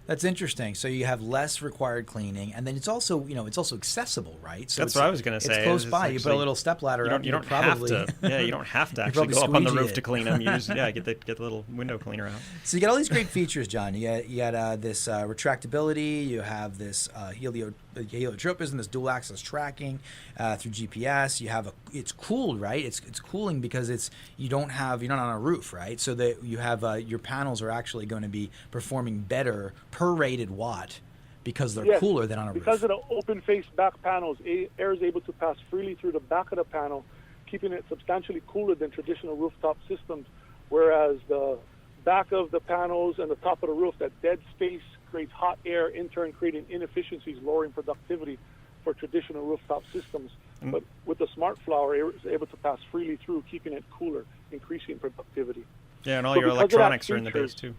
[SPEAKER 1] That's interesting. So you have less required cleaning, and then it's also, it's also accessible, right? So
[SPEAKER 2] That's what I was going to say.
[SPEAKER 1] It's close by. You put a little step ladder up.
[SPEAKER 2] You don't
[SPEAKER 1] probably,
[SPEAKER 2] have to. Yeah, you don't have to actually go up on the roof to clean them. You just get the little window cleaner out.
[SPEAKER 1] So you get all these great features, John. You got this retractability. You have this heliotropism, this dual axis tracking through GPS. You have it's cooled, right? It's cooling because you're not on a roof, right? So that you have your panels are actually going to be performing better per rated watt because they're cooler than on a roof.
[SPEAKER 3] Because of the open face back panels, air is able to pass freely through the back of the panel, keeping it substantially cooler than traditional rooftop systems, whereas the back of the panels and the top of the roof, that dead space creates hot air, in turn creating inefficiencies, lowering productivity for traditional rooftop systems. But with the SmartFlower, air is able to pass freely through, keeping it cooler, increasing productivity.
[SPEAKER 2] Yeah, and all your electronics are in the base too.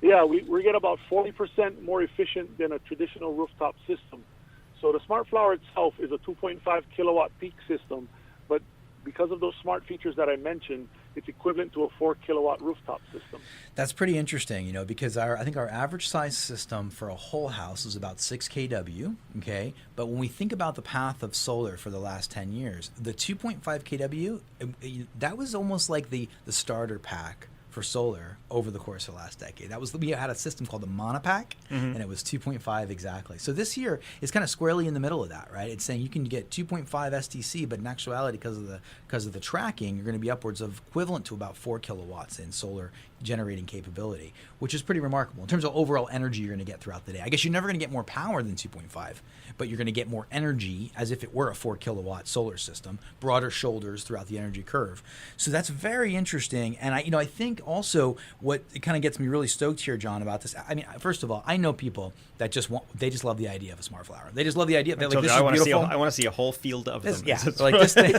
[SPEAKER 3] Yeah, we get about 40% more efficient than a traditional rooftop system. So the SmartFlower itself is a 2.5 kilowatt peak system, but because of those smart features that I mentioned, it's equivalent to a 4 kilowatt rooftop system.
[SPEAKER 1] That's pretty interesting, because I think our average size system for a whole house is about 6 kW, okay? But when we think about the path of solar for the last 10 years, the 2.5 kW, that was almost like the starter pack for solar over the course of the last decade. We had a system called the monopack, and it was 2.5 exactly. So this year is kind of squarely in the middle of that, right? It's saying you can get 2.5 STC, but in actuality, because of the tracking, you're going to be upwards of equivalent to about 4 kilowatts in solar generating capability, which is pretty remarkable in terms of overall energy you're going to get throughout the day. I guess you're never going to get more power than 2.5, but you're going to get more energy as if it were a 4 kilowatt solar system, broader shoulders throughout the energy curve. So that's very interesting. And I think also what it kind of gets me really stoked here, John, about this. I mean, first of all, I know people that just love the idea of a SmartFlower. They just love the idea. They're like, this is beautiful.
[SPEAKER 2] I want to see a whole field of them.
[SPEAKER 1] Yeah, like this thing.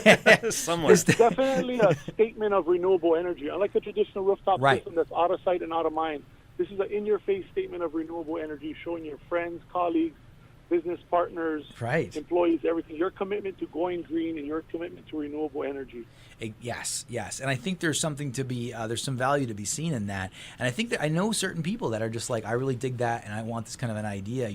[SPEAKER 2] Somewhere.
[SPEAKER 3] It's definitely a statement of renewable energy. Unlike the traditional rooftop system that's out of sight and out of mind, this is an in-your-face statement of renewable energy, showing your friends, colleagues, business partners, employees, everything, your commitment to going green and your commitment to renewable energy.
[SPEAKER 1] Yes. And I think there's something to be, there's some value to be seen in that. And I think that I know certain people that are just like, I really dig that and I want this kind of an idea,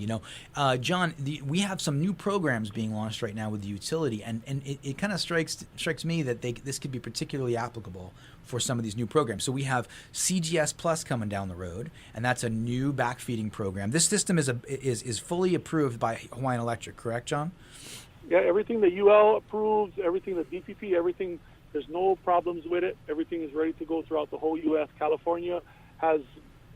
[SPEAKER 1] John, we have some new programs being launched right now with the utility, and it kind of strikes me that this could be particularly applicable for some of these new programs. So we have CGS Plus coming down the road, and that's a new backfeeding program. This system is fully approved by Hawaiian Electric, correct, John?
[SPEAKER 3] Yeah, everything the UL approves, everything the DPP, everything, there's no problems with it. Everything is ready to go throughout the whole U.S. California has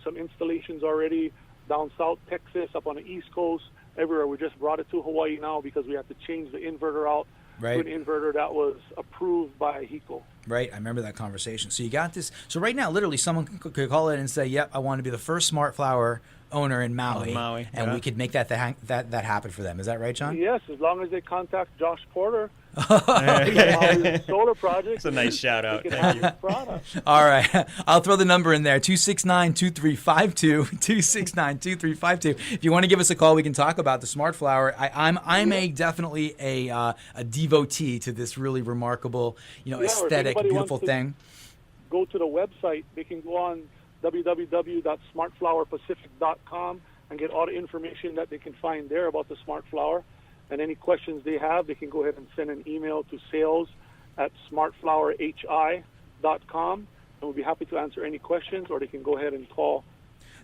[SPEAKER 3] some installations already down south, Texas, up on the East Coast, everywhere. We just brought it to Hawaii now because we have to change the inverter out to an inverter that was approved by HECO.
[SPEAKER 1] Right, I remember that conversation. So you got this. So right now, literally, someone could call in and say, "Yep, I want to be the first SmartFlower owner in Maui," and we could make that happen for them. Is that right, John?
[SPEAKER 3] Yes, as long as they contact Josh Porter. Solar project.
[SPEAKER 2] It's a nice shout out. Thank you.
[SPEAKER 1] All right, I'll throw the number in there: 269-2352, 269-2352. If you want to give us a call, we can talk about the SmartFlower. I'm definitely a devotee to this really remarkable, aesthetic, beautiful thing.
[SPEAKER 3] Go to the website. They can go on www.smartflowerpacific.com and get all the information that they can find there about the SmartFlower. And any questions they have, they can go ahead and send an email to sales@smartflowerhi.com, and we'll be happy to answer any questions, or they can go ahead and call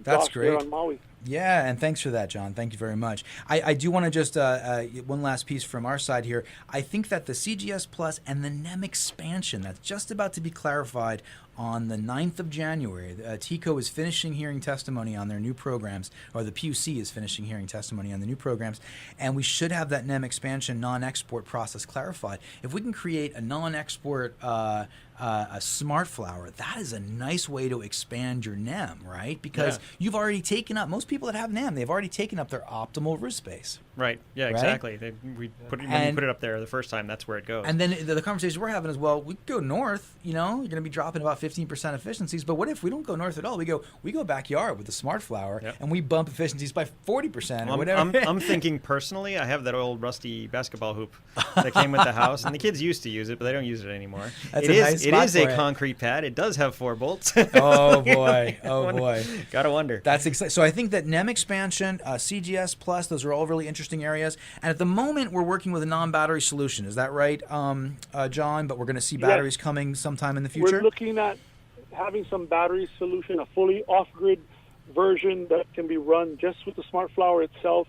[SPEAKER 3] Josh
[SPEAKER 1] great.
[SPEAKER 3] There on Maui.
[SPEAKER 1] Yeah, and thanks for that, John. Thank you very much. I do want to just, one last piece from our side here. I think that the CGS Plus and the NEM expansion that's just about to be clarified on the 9th of January. TECO is finishing hearing testimony on their new programs, or the PUC is finishing hearing testimony on the new programs, and we should have that NEM expansion non-export process clarified. If we can create a non-export a SmartFlower, that is a nice way to expand your NEM, right? Because you've already taken up, most most people that have NAM, they've already taken up their optimal roof space.
[SPEAKER 2] Right. Yeah,
[SPEAKER 1] Right?
[SPEAKER 2] exactly. When you put it up there the first time, that's where it goes.
[SPEAKER 1] And then the conversation we're having is, well, we go north, you're going to be dropping about 15% efficiencies. But what if we don't go north at all? We go backyard with the SmartFlower, and we bump efficiencies by 40% or whatever.
[SPEAKER 2] I'm thinking personally, I have that old rusty basketball hoop that came with the house, and the kids used to use it, but they don't use it anymore.
[SPEAKER 1] That's
[SPEAKER 2] It is a concrete pad. It does have 4 bolts.
[SPEAKER 1] Oh, boy. Oh, boy.
[SPEAKER 2] Gotta wonder.
[SPEAKER 1] That's exciting. So I think that NEM expansion, CGS Plus, those are all really interesting areas. And at the moment, we're working with a non-battery solution. Is that right, John? But we're going to see batteries coming sometime in the future?
[SPEAKER 3] We're looking at having some battery solution, a fully off-grid version that can be run just with the SmartFlower itself,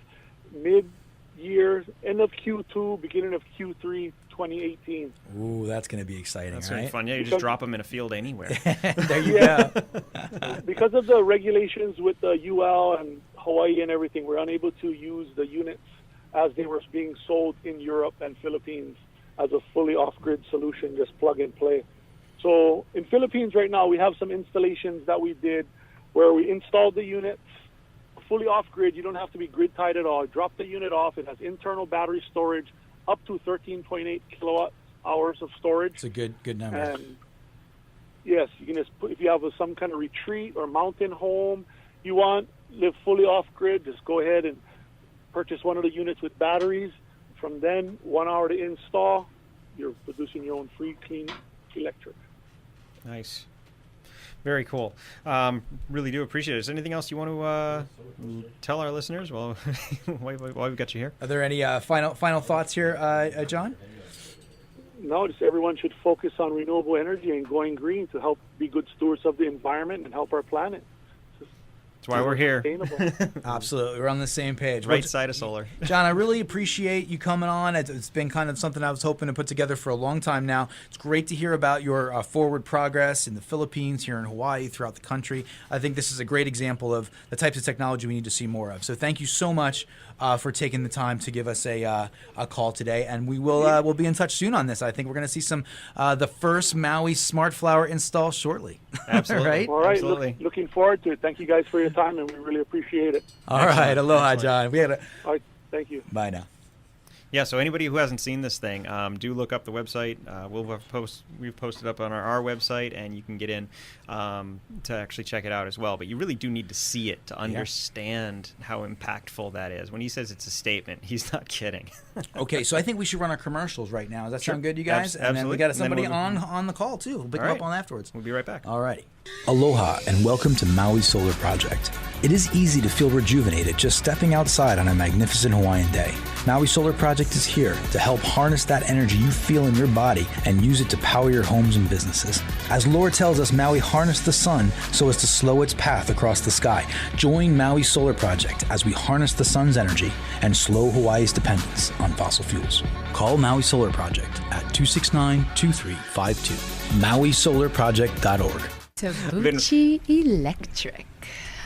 [SPEAKER 3] mid-year, end of Q2, beginning of Q3, 2018.
[SPEAKER 1] Ooh, that's going to be exciting,
[SPEAKER 2] That's
[SPEAKER 1] right?
[SPEAKER 2] really fun. Yeah, you just drop them in a field anywhere.
[SPEAKER 1] There you go.
[SPEAKER 3] Because of the regulations with the UL and Hawaii and everything, we're unable to use the units as they were being sold in Europe and Philippines as a fully off-grid solution, just plug and play. So in Philippines right now, we have some installations that we did where we installed the units fully off-grid. You don't have to be grid-tied at all. Drop the unit off. It has internal battery storage, up to 13.8 kilowatt hours of storage.
[SPEAKER 1] It's a good number.
[SPEAKER 3] And yes, you can just put, if you have some kind of retreat or mountain home you want, live fully off-grid, just go ahead and purchase one of the units with batteries. From then, 1 hour to install, you're producing your own free, clean electric.
[SPEAKER 2] Nice. Very cool. Really do appreciate it. Is there anything else you want to tell our listeners while we've got you here?
[SPEAKER 1] Are there any final thoughts here, John?
[SPEAKER 3] No, just everyone should focus on renewable energy and going green to help be good stewards of the environment and help our planet.
[SPEAKER 2] That's why we're here.
[SPEAKER 1] Absolutely. We're on the same page.
[SPEAKER 2] Right side of solar.
[SPEAKER 1] John, I really appreciate you coming on. It's been kind of something I was hoping to put together for a long time now. It's great to hear about your forward progress in the Philippines, here in Hawaii, throughout the country. I think this is a great example of the types of technology we need to see more of. So thank you so much for taking the time to give us a call today. And we'll be in touch soon on this. I think we're going to see some the first Maui SmartFlower install shortly.
[SPEAKER 2] Absolutely.
[SPEAKER 1] Right?
[SPEAKER 3] All right.
[SPEAKER 2] Absolutely.
[SPEAKER 3] Looking forward to it. Thank you guys for your time, and we really appreciate it.
[SPEAKER 1] All right. Aloha, John.
[SPEAKER 3] All right. Thank you.
[SPEAKER 1] Bye now.
[SPEAKER 2] Yeah, so anybody who hasn't seen this thing, do look up the website. We've posted up on our website, and you can get in to actually check it out as well. But you really do need to see it to understand how impactful that is. When he says it's a statement, he's not kidding.
[SPEAKER 1] Okay, so I think we should run our commercials right now. Does that sound good, you guys?
[SPEAKER 2] Absolutely.
[SPEAKER 1] And then we got somebody
[SPEAKER 2] we'll,
[SPEAKER 1] on the call, too. We'll pick them up on afterwards.
[SPEAKER 2] We'll be right back.
[SPEAKER 1] All righty.
[SPEAKER 4] Aloha and welcome to Maui Solar Project. It is easy to feel rejuvenated just stepping outside on a magnificent Hawaiian day. Maui Solar Project is here to help harness that energy you feel in your body and use it to power your homes and businesses. As lore tells us, Maui harnessed the sun so as to slow its path across the sky. Join Maui Solar Project as we harness the sun's energy and slow Hawaii's dependence on fossil fuels. Call Maui Solar Project at 269-2352. MauiSolarProject.org.
[SPEAKER 5] Tabuchi Electric,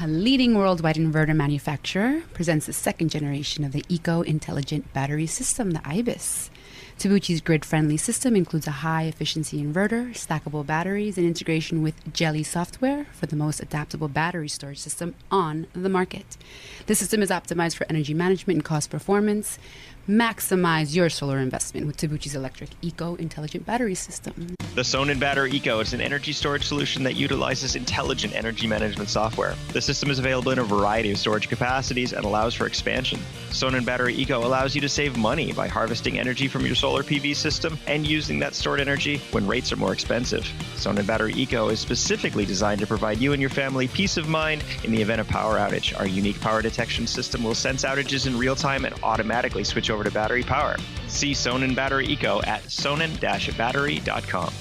[SPEAKER 5] a leading worldwide inverter manufacturer, presents the second generation of the eco-intelligent battery system, the IBIS. Tabuchi's grid-friendly system includes a high-efficiency inverter, stackable batteries, and integration with Jelly software for the most adaptable battery storage system on the market. The system is optimized for energy management and cost performance. Maximize your solar investment with Tabuchi's electric eco-intelligent battery system.
[SPEAKER 6] The Sonnen Battery Eco is an energy storage solution that utilizes intelligent energy management software. The system is available in a variety of storage capacities and allows for expansion. Sonnen Battery Eco allows you to save money by harvesting energy from your solar PV system and using that stored energy when rates are more expensive. Sonnen Battery Eco is specifically designed to provide you and your family peace of mind in the event of power outage. Our unique power detection system will sense outages in real time and automatically switch over to battery power. See Sonnen Battery Eco at sonnen-battery.com.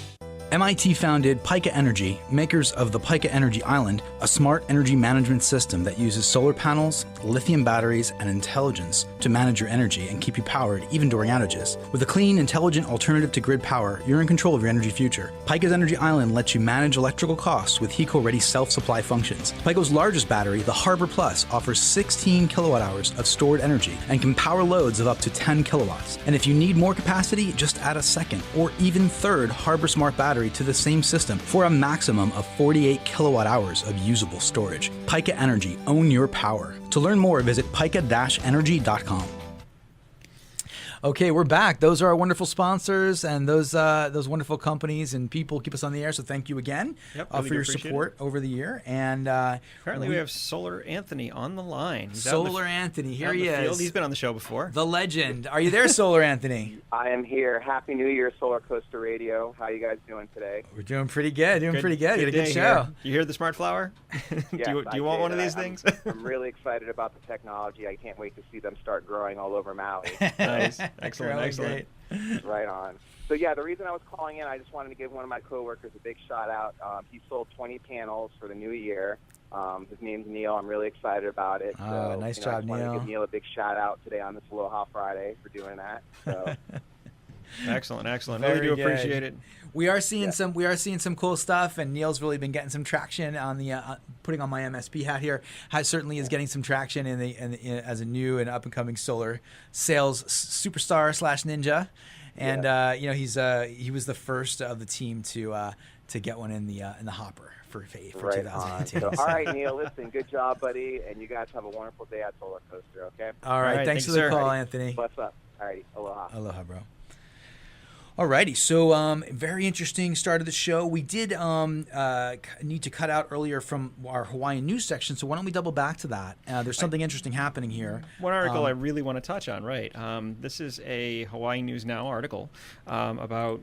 [SPEAKER 1] MIT founded Pika Energy, makers of the Pika Energy Island, a smart energy management system that uses solar panels, lithium batteries, and intelligence to manage your energy and keep you powered even during outages. With a clean, intelligent alternative to grid power, you're in control of your energy future. Pika's Energy Island lets you manage electrical costs with HECO-ready self-supply functions. Pika's largest battery, the Harbor Plus, offers 16 kilowatt hours of stored energy and can power loads of up to 10 kilowatts. And if you need more capacity, just add a second or even third Harbor Smart battery
[SPEAKER 4] battery to the same system for a maximum of 48 kilowatt hours of usable storage. Pika Energy, own your power. To learn more, visit pika-energy.com.
[SPEAKER 1] Okay, we're back. Those are our wonderful sponsors, and those wonderful companies and people keep us on the air. So thank you again
[SPEAKER 2] Really
[SPEAKER 1] for your support over the year. And
[SPEAKER 2] apparently we have Solar Anthony on the line. He's
[SPEAKER 1] Solar Anthony, here he is.
[SPEAKER 2] He's been on the show before.
[SPEAKER 1] The legend. Are you there, Solar Anthony?
[SPEAKER 7] I am here. Happy New Year, SolarCoaster Radio. How you guys doing today?
[SPEAKER 1] We're doing pretty good. Pretty good. You had a good
[SPEAKER 2] day
[SPEAKER 1] show.
[SPEAKER 2] here. You hear the Smartflower?
[SPEAKER 7] Yes,
[SPEAKER 2] do you want one of these things?
[SPEAKER 7] I'm really excited about the technology. I can't wait to see them start growing all over Maui.
[SPEAKER 2] Nice. Excellent.
[SPEAKER 7] Right on. So, yeah, the reason I was calling in, I just wanted to give one of my coworkers a big shout-out. He sold 20 panels for the new year. His name's Neil. I'm really excited about it.
[SPEAKER 1] Oh,
[SPEAKER 7] so,
[SPEAKER 1] nice
[SPEAKER 7] I
[SPEAKER 1] job,
[SPEAKER 7] just wanted
[SPEAKER 1] Neil.
[SPEAKER 7] to give Neil a big shout-out today on this Aloha Friday for doing that. So.
[SPEAKER 2] Excellent.
[SPEAKER 1] Very
[SPEAKER 2] Really do
[SPEAKER 1] good.
[SPEAKER 2] appreciate it.
[SPEAKER 1] We are seeing some cool stuff, and Neil's really been getting some traction on the putting on my MSP hat here. Certainly is getting some traction as a new and up and coming solar sales superstar / ninja, and he was the first of the team to get one in the hopper for
[SPEAKER 7] Right
[SPEAKER 1] 2018.
[SPEAKER 7] so, all right, Neil, listen, good job, buddy, and you guys have a wonderful day at SolarCoaster, okay?
[SPEAKER 1] All right, thanks for the call, Anthony.
[SPEAKER 7] What's up? All right, aloha.
[SPEAKER 1] Aloha, bro. Alrighty, so very interesting start of the show. We did need to cut out earlier from our Hawaiian news section, so why don't we double back to that? There's something interesting happening here.
[SPEAKER 2] One article I really want to touch on, right? This is a Hawaii News Now article about,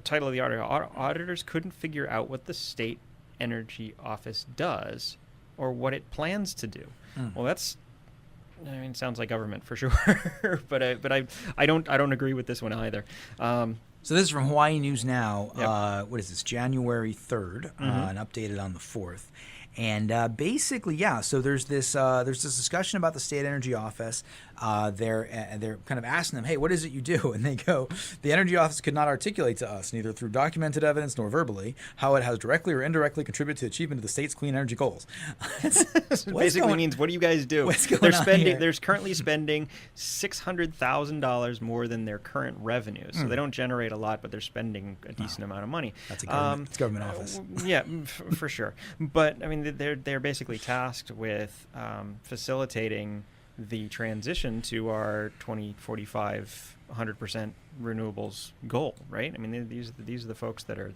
[SPEAKER 2] title of the article, auditors couldn't figure out what the state energy office does or what it plans to do. Well, that's... it sounds like government for sure, but I don't agree with this one either.
[SPEAKER 1] So this is from Hawaii News Now.
[SPEAKER 2] Yep.
[SPEAKER 1] What is this? January 3rd, and updated on the 4th. And basically, so there's this discussion about the state energy office. They're kind of asking them, hey, what is it you do? And they go, the energy office could not articulate to us, neither through documented evidence nor verbally, how it has directly or indirectly contributed to the achievement of the state's clean energy goals.
[SPEAKER 2] Basically means, what do you guys do?
[SPEAKER 1] What's going on here?
[SPEAKER 2] They're currently spending $600,000 more than their current revenue. So they don't generate a lot, but they're spending a decent amount of money.
[SPEAKER 1] That's a government, it's government office.
[SPEAKER 2] Yeah, for sure. But I mean, they're basically tasked with facilitating the transition to our 2045 100% renewables goal, right? I mean, these are the folks that are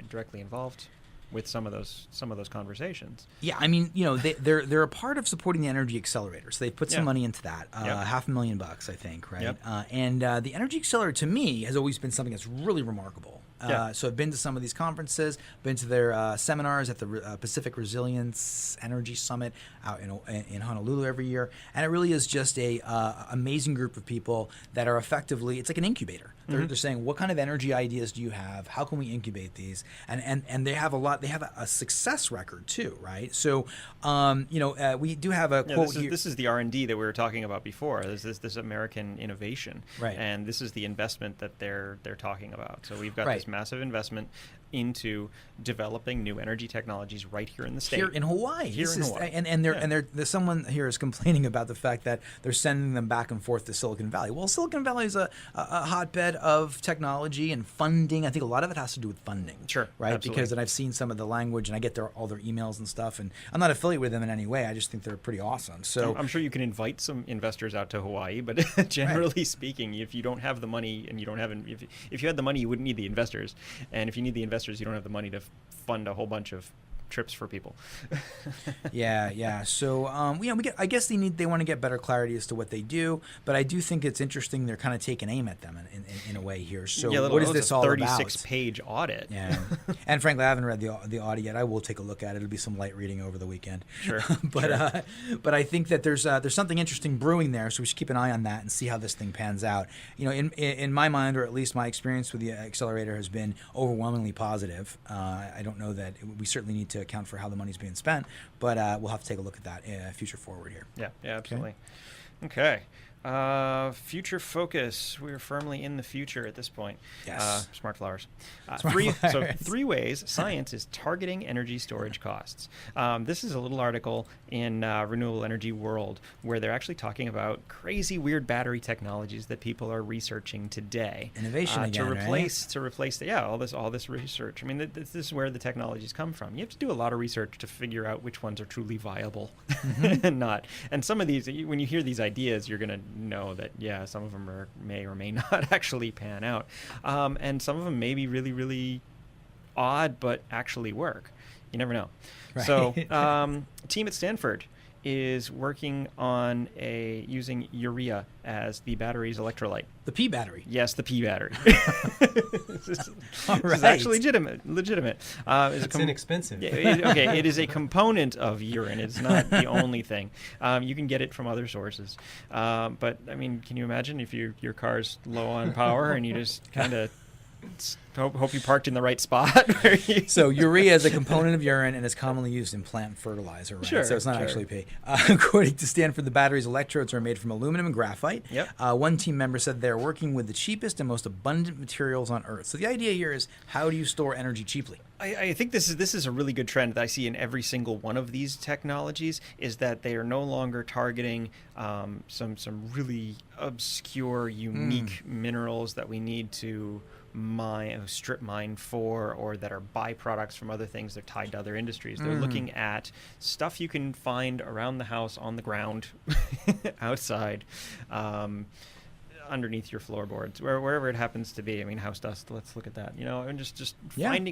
[SPEAKER 2] directly involved with some of those conversations.
[SPEAKER 1] Yeah, I mean, they're a part of supporting the energy accelerator. So they put some money into that, $500,000, I think, right?
[SPEAKER 2] Yep.
[SPEAKER 1] And the energy accelerator to me has always been something that's really remarkable. So I've been to some of these conferences, been to their seminars at the Pacific Resilience Energy Summit out in Honolulu every year, and it really is just a amazing group of people that are effectively, it's like an incubator. They're saying, what kind of energy ideas do you have? How can we incubate these? And they have they have a success record too, right? So we do have a quote here.
[SPEAKER 2] This is the R&D that we were talking about before. There's this American innovation,
[SPEAKER 1] right?
[SPEAKER 2] And this is the investment that they're talking about. So we've got this massive investment into developing new energy technologies right here in the state.
[SPEAKER 1] Here in Hawaii.
[SPEAKER 2] Hawaii.
[SPEAKER 1] And there's someone here is complaining about the fact that they're sending them back and forth to Silicon Valley. Well, Silicon Valley is a hotbed of technology and funding. I think a lot of it has to do with funding.
[SPEAKER 2] Sure.
[SPEAKER 1] Right?
[SPEAKER 2] Absolutely.
[SPEAKER 1] Because I've seen some of the language and I get all their emails and stuff, and I'm not affiliated with them in any way. I just think they're pretty awesome. So
[SPEAKER 2] I'm sure you can invite some investors out to Hawaii, but generally speaking, if you don't have the money and you don't have if you had the money, you wouldn't need the investors. And if you need the investors, you don't have the money to fund a whole bunch of trips for people.
[SPEAKER 1] Yeah. So I guess they want to get better clarity as to what they do, but I do think it's interesting they're kind of taking aim at them in a way here. So what is this all about?
[SPEAKER 2] 36-page audit.
[SPEAKER 1] Yeah, and frankly, I haven't read the audit yet. I will take a look at it. It'll be some light reading over the weekend.
[SPEAKER 2] Sure.
[SPEAKER 1] But I think that there's something interesting brewing there, so we should keep an eye on that and see how this thing pans out. In my mind, or at least my experience with the accelerator has been overwhelmingly positive. I don't know that we certainly need to account for how the money's being spent, but we'll have to take a look at that future forward here.
[SPEAKER 2] Yeah, absolutely. Okay. Future focus. We're firmly in the future at this point.
[SPEAKER 1] Yes.
[SPEAKER 2] Smart flowers.
[SPEAKER 1] Smart flowers.
[SPEAKER 2] Three ways science is targeting energy storage costs. This is a little article in Renewable Energy World where they're actually talking about crazy, weird battery technologies that people are researching today.
[SPEAKER 1] Innovation again,
[SPEAKER 2] to replace
[SPEAKER 1] right?
[SPEAKER 2] to replace all this research. I mean, this is where the technologies come from. You have to do a lot of research to figure out which ones are truly viable and not. And some of these, when you hear these ideas, you're going to know that some of them may or may not actually pan out, and some of them may be really, really odd but actually work. You never know.
[SPEAKER 1] Right.
[SPEAKER 2] So team at Stanford is working on using urea as the battery's electrolyte.
[SPEAKER 1] The P battery.
[SPEAKER 2] Yes, the P battery. This is
[SPEAKER 1] Right.
[SPEAKER 2] actually legitimate.
[SPEAKER 8] It's inexpensive.
[SPEAKER 2] It is a component of urine. It's not the only thing. You can get it from other sources. But, I mean, can you imagine if your car's low on power and you just kind of hope you parked in the right spot?
[SPEAKER 1] So urea is a component of urine and is commonly used in plant fertilizer, right?
[SPEAKER 2] Sure,
[SPEAKER 1] So it's not
[SPEAKER 2] sure.
[SPEAKER 1] actually P. According to Stanford, the battery's electrodes are made from aluminum and graphite.
[SPEAKER 2] Yep.
[SPEAKER 1] One team member said they're working with the cheapest and most abundant materials on Earth. So the idea here is, how do you store energy cheaply?
[SPEAKER 2] I think this is a really good trend that I see in every single one of these technologies, is that they are no longer targeting some really obscure, unique minerals that we need to strip mine for, or that are byproducts from other things. They're tied to other industries. They're looking at stuff you can find around the house, on the ground, outside, underneath your floorboards, wherever it happens to be. I mean, house dust, let's look at that, and just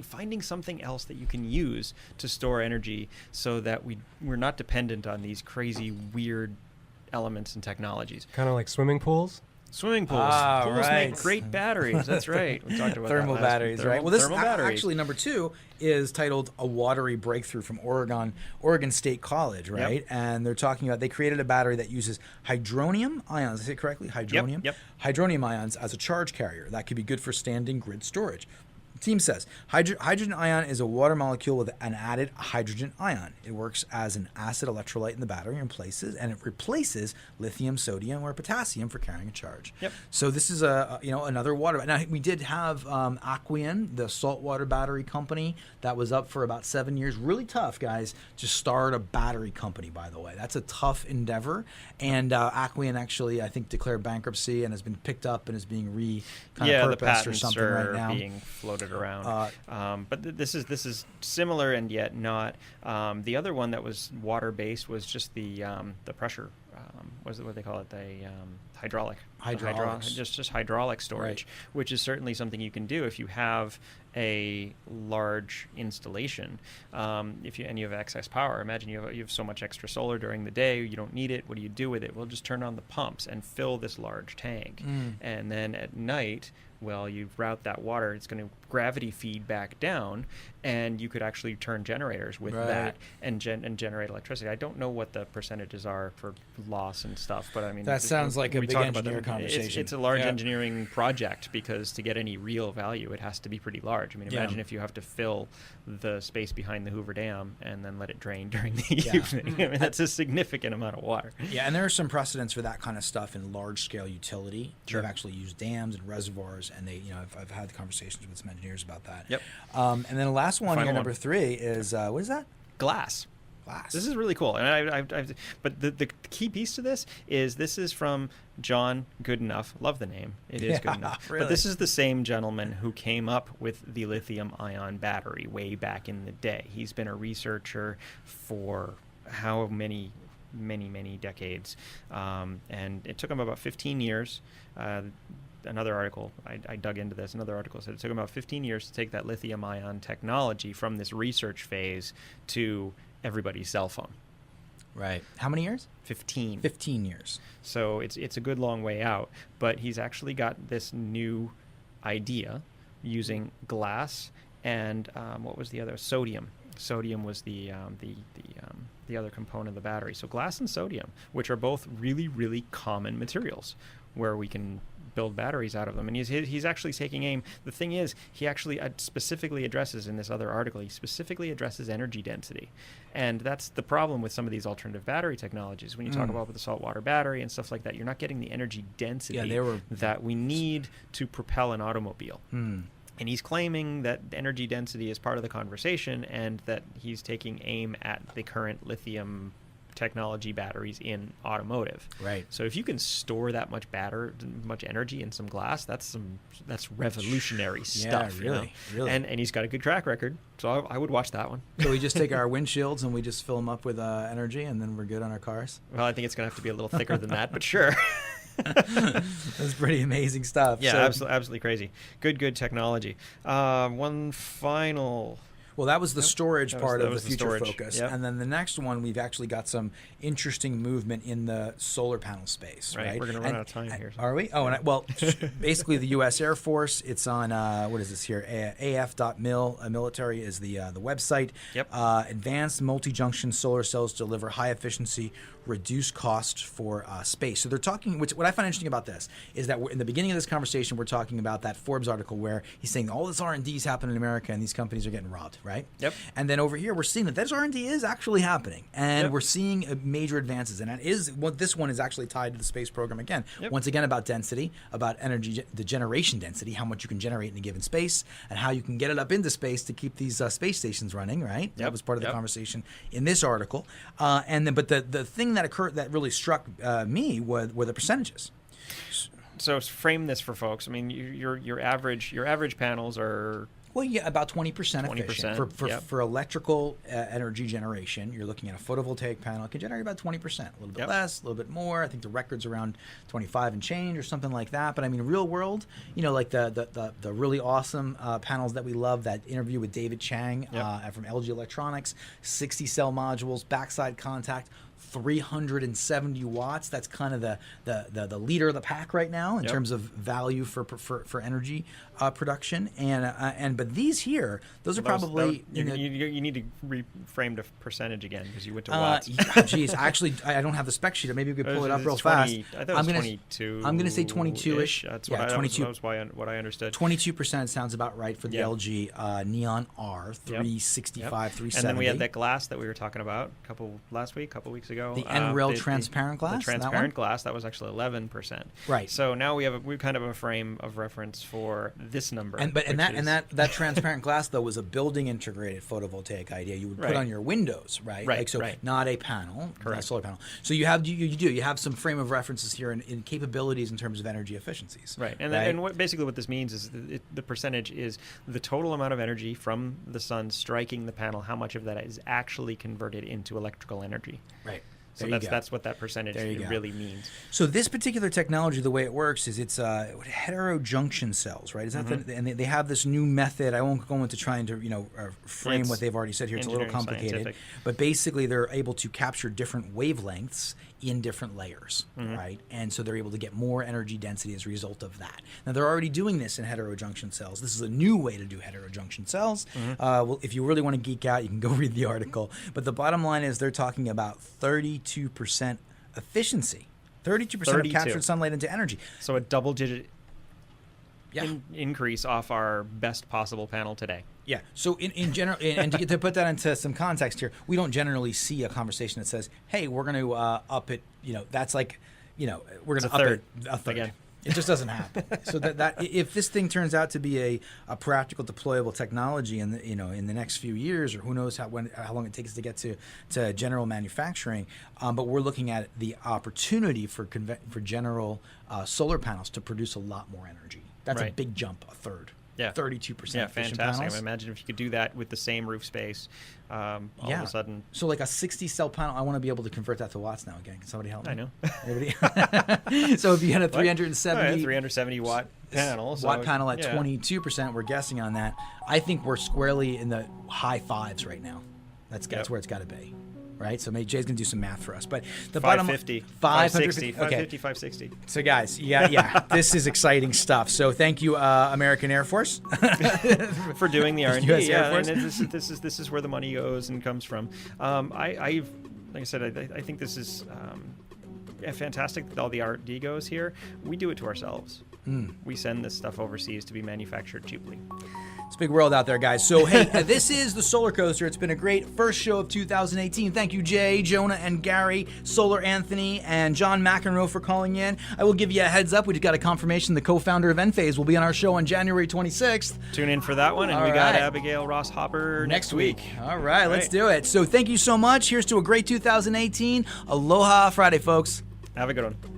[SPEAKER 2] finding something else that you can use to store energy, so that we're not dependent on these crazy, weird elements and technologies.
[SPEAKER 8] Kind of like swimming pools.
[SPEAKER 2] Swimming pools. Pools
[SPEAKER 1] right.
[SPEAKER 2] make great batteries. That's right. We talked about
[SPEAKER 1] Thermal
[SPEAKER 2] that last
[SPEAKER 1] batteries,
[SPEAKER 2] week.
[SPEAKER 1] right? Well, this
[SPEAKER 2] thermal batteries.
[SPEAKER 1] actually number 2 is titled "A Watery Breakthrough" from Oregon State College, right?
[SPEAKER 2] Yep.
[SPEAKER 1] And they're talking about, they created a battery that uses hydronium ions. Did I say it correctly? Hydronium.
[SPEAKER 2] Yep.
[SPEAKER 1] Hydronium ions as a charge carrier that could be good for standing grid storage. The team says hydrogen ion is a water molecule with an added hydrogen ion. It works as an acid electrolyte in the battery and it replaces lithium, sodium, or potassium for carrying a charge.
[SPEAKER 2] Yep.
[SPEAKER 1] So this is another water. Now we did have Aquion, the saltwater battery company, that was up for about 7 years. Really tough, guys, to start a battery company. By the way, that's a tough endeavor. And Aquion actually, I think, declared bankruptcy and has been picked up and is being
[SPEAKER 2] the
[SPEAKER 1] repurposed
[SPEAKER 2] patents
[SPEAKER 1] or something
[SPEAKER 2] are
[SPEAKER 1] right now.
[SPEAKER 2] being floated around. But this is similar and yet not. The other one that was water based was just the pressure. What they call it? Hydraulic.
[SPEAKER 1] Hydraulics.
[SPEAKER 2] Just hydraulic storage,
[SPEAKER 1] Right.
[SPEAKER 2] which is certainly something you can do if you have a large installation. If you have excess power, imagine you have so much extra solar during the day, you don't need it. What do you do with it? Well, just turn on the pumps and fill this large tank, and then at night, you route that water. It's going to gravity feed back down, and you could actually turn generators with that and generate electricity. I don't know what the percentages are for loss and stuff, but I mean,
[SPEAKER 1] That sounds like a
[SPEAKER 2] we
[SPEAKER 1] big
[SPEAKER 2] talk about
[SPEAKER 1] engineer
[SPEAKER 2] them.
[SPEAKER 1] conversation.
[SPEAKER 2] It's a large
[SPEAKER 1] Yeah.
[SPEAKER 2] engineering project, because to get any real value, it has to be pretty large. I mean, imagine if you have to fill the space behind the Hoover Dam and then let it drain during the evening. I mean, that's a significant amount of water.
[SPEAKER 1] Yeah, and there are some precedents for that kind of stuff in large-scale utility.
[SPEAKER 2] Sure.
[SPEAKER 1] They've actually used dams and reservoirs, and I've had conversations with some engineers about that.
[SPEAKER 2] Yep.
[SPEAKER 1] And then the last one
[SPEAKER 2] Final
[SPEAKER 1] here,
[SPEAKER 2] one.
[SPEAKER 1] number 3, is what is that?
[SPEAKER 2] Glass.
[SPEAKER 1] Glass.
[SPEAKER 2] This is really cool, and but the key piece to this is from John Goodenough. Love the name; it is good enough.
[SPEAKER 1] Really.
[SPEAKER 2] But this is the same gentleman who came up with the lithium-ion battery way back in the day. He's been a researcher for how many decades, and it took him about 15 years. Another article, I dug into this, another article said it took him about 15 years to take that lithium-ion technology from this research phase to everybody's cell phone.
[SPEAKER 1] Right. How many years?
[SPEAKER 2] 15.
[SPEAKER 1] 15 years.
[SPEAKER 2] So it's a good long way out, but he's actually got this new idea using glass and what was the other? Sodium. Sodium was the other component of the battery. So glass and sodium, which are both really, really common materials, where we can build batteries out of them. And he's actually taking aim. The thing is, he actually specifically addresses in this other article, he specifically addresses energy density. And that's the problem with some of these alternative battery technologies. When you talk about with the saltwater battery and stuff like that, you're not getting the energy density that we need to propel an automobile. And he's claiming that energy density is part of the conversation, and that he's taking aim at the current lithium technology batteries in automotive.
[SPEAKER 1] Right.
[SPEAKER 2] So if you can store that much energy in some glass, that's revolutionary stuff.
[SPEAKER 1] Really.
[SPEAKER 2] And he's got a good track record, so I would watch that one.
[SPEAKER 1] So we just take our windshields and we just fill them up with energy, and then we're good on our cars.
[SPEAKER 2] Well, I think it's going to have to be a little thicker than that, but sure.
[SPEAKER 1] That's pretty amazing stuff.
[SPEAKER 2] Yeah,
[SPEAKER 1] So,
[SPEAKER 2] absolutely crazy. Good technology. One final.
[SPEAKER 1] well, that was the storage part of the
[SPEAKER 2] was the
[SPEAKER 1] future
[SPEAKER 2] storage.
[SPEAKER 1] focus.
[SPEAKER 2] Yep.
[SPEAKER 1] And then the next one, we've actually got some interesting movement in the solar panel space. Right.
[SPEAKER 2] We're going to run out of time here.
[SPEAKER 1] Are we? Oh, well, basically the U.S. Air Force, it's on, what is this here? af.mil, military is the website.
[SPEAKER 2] Yep.
[SPEAKER 1] Advanced multi-junction solar cells deliver high efficiency, reduce cost for space. So they're talking, what I find interesting about this is that in the beginning of this conversation, we're talking about that Forbes article where he's saying all this R&D is happening in America and these companies are getting robbed, right?
[SPEAKER 2] Yep.
[SPEAKER 1] And then over here, we're seeing that this R&D is actually happening, and we're seeing major advances. And that is what this one is actually tied to the space program again.
[SPEAKER 2] Yep.
[SPEAKER 1] Once again, about density, about energy, the generation density, how much you can generate in a given space, and how you can get it up into space to keep these space stations running, right? That was part of the conversation in this article. But the thing that really struck me were the percentages.
[SPEAKER 2] So frame this for folks. I mean, your average panels are.
[SPEAKER 1] Well, yeah, about 20% efficient.
[SPEAKER 2] 20%,
[SPEAKER 1] For electrical energy generation, you're looking at a photovoltaic panel. It can generate about 20%, a little bit less, a little bit more. I think the record's around 25 and change or something like that. But I mean, real world, like the really awesome panels that we love, that interview with David Chang from LG Electronics, 60 cell modules, backside contact, 370 watts. That's kind of the leader of the pack right now in terms of value for energy production. But these here, those are probably
[SPEAKER 2] you need to reframe the percentage again because you went to watts.
[SPEAKER 1] Geez, actually, I don't have the spec sheet. Maybe we could pull it up real
[SPEAKER 2] 20,
[SPEAKER 1] fast.
[SPEAKER 2] I thought it was 22.
[SPEAKER 1] I'm going to say 22-ish.
[SPEAKER 2] That's
[SPEAKER 1] 22.
[SPEAKER 2] That was what I understood.
[SPEAKER 1] 22% sounds about right for the LG Neon R 365, 370.
[SPEAKER 2] And then we had that glass that we were talking about couple weeks ago.
[SPEAKER 1] The N-rail transparent glass.
[SPEAKER 2] The transparent glass that was actually 11%.
[SPEAKER 1] Right.
[SPEAKER 2] So now we kind of have a frame of reference for this number.
[SPEAKER 1] And that transparent glass though was a building integrated photovoltaic idea you would put on your windows, right? Not a panel, not a solar panel. So you have some frame of references here in capabilities in terms of energy efficiencies.
[SPEAKER 2] Right. And basically what this means is the percentage is the total amount of energy from the sun striking the panel. How much of that is actually converted into electrical energy? Right. So that's what that percentage really means.
[SPEAKER 1] So this particular technology, the way it works is it's heterojunction cells, right? Is that and they have this new method. I won't go into trying to frame what they've already said here. It's a little complicated,
[SPEAKER 2] scientific.
[SPEAKER 1] But basically they're able to capture different wavelengths in different layers, right? And so they're able to get more energy density as a result of that. Now they're already doing this in heterojunction cells. This is a new way to do heterojunction cells. Well, if you really want to geek out, you can go read the article. But the bottom line is they're talking about 32% efficiency, 32% of captured sunlight into energy.
[SPEAKER 2] So a double-digit increase off our best possible panel today.
[SPEAKER 1] Yeah. So in general, and to put that into some context here, we don't generally see a conversation that says, "Hey, we're going to up it." That's like, we're going to up it a third. Again. It just doesn't happen. So that if this thing turns out to be a practical deployable technology in the next few years, or who knows how long it takes to get to general manufacturing, but we're looking at the opportunity for general solar panels to produce a lot lot more energy. That's a big jump, a third.
[SPEAKER 2] Yeah,
[SPEAKER 1] 32%
[SPEAKER 2] yeah,
[SPEAKER 1] efficient
[SPEAKER 2] fantastic.
[SPEAKER 1] panels.
[SPEAKER 2] I imagine if you could do that with the same roof space, all of a sudden.
[SPEAKER 1] So like a 60 cell panel, I want to be able to convert that to watts now again. Can somebody help me?
[SPEAKER 2] I know.
[SPEAKER 1] So if you had a 370
[SPEAKER 2] watt panel,
[SPEAKER 1] panel at 22%, we're guessing on that. I think we're squarely in the high fives right now. That's where it's got to be. Right, so maybe Jay's gonna do some math for us, but the
[SPEAKER 2] 550, 560,
[SPEAKER 1] 550,
[SPEAKER 2] 560.
[SPEAKER 1] So guys, this is exciting stuff. So thank you, American Air Force,
[SPEAKER 2] for doing the R&D.
[SPEAKER 1] US Air Force.
[SPEAKER 2] And this is where the money goes and comes from. Like I said, I think this is fantastic that all the R&D goes here. We do it to ourselves. We send this stuff overseas to be manufactured cheaply.
[SPEAKER 1] It's a big world out there, guys. So, hey, this is the SolarCoaster. It's been a great first show of 2018. Thank you, Jay, Jonah, and Gary, Solar Anthony, and John McEnroe for calling in. I will give you a heads up. We just got a confirmation the co-founder of Enphase will be on our show on January 26th.
[SPEAKER 2] Tune in for that one, and we got Abigail Ross Hopper next week.
[SPEAKER 1] All right, let's do it. So thank you so much. Here's to a great 2018. Aloha Friday, folks.
[SPEAKER 2] Have a good one.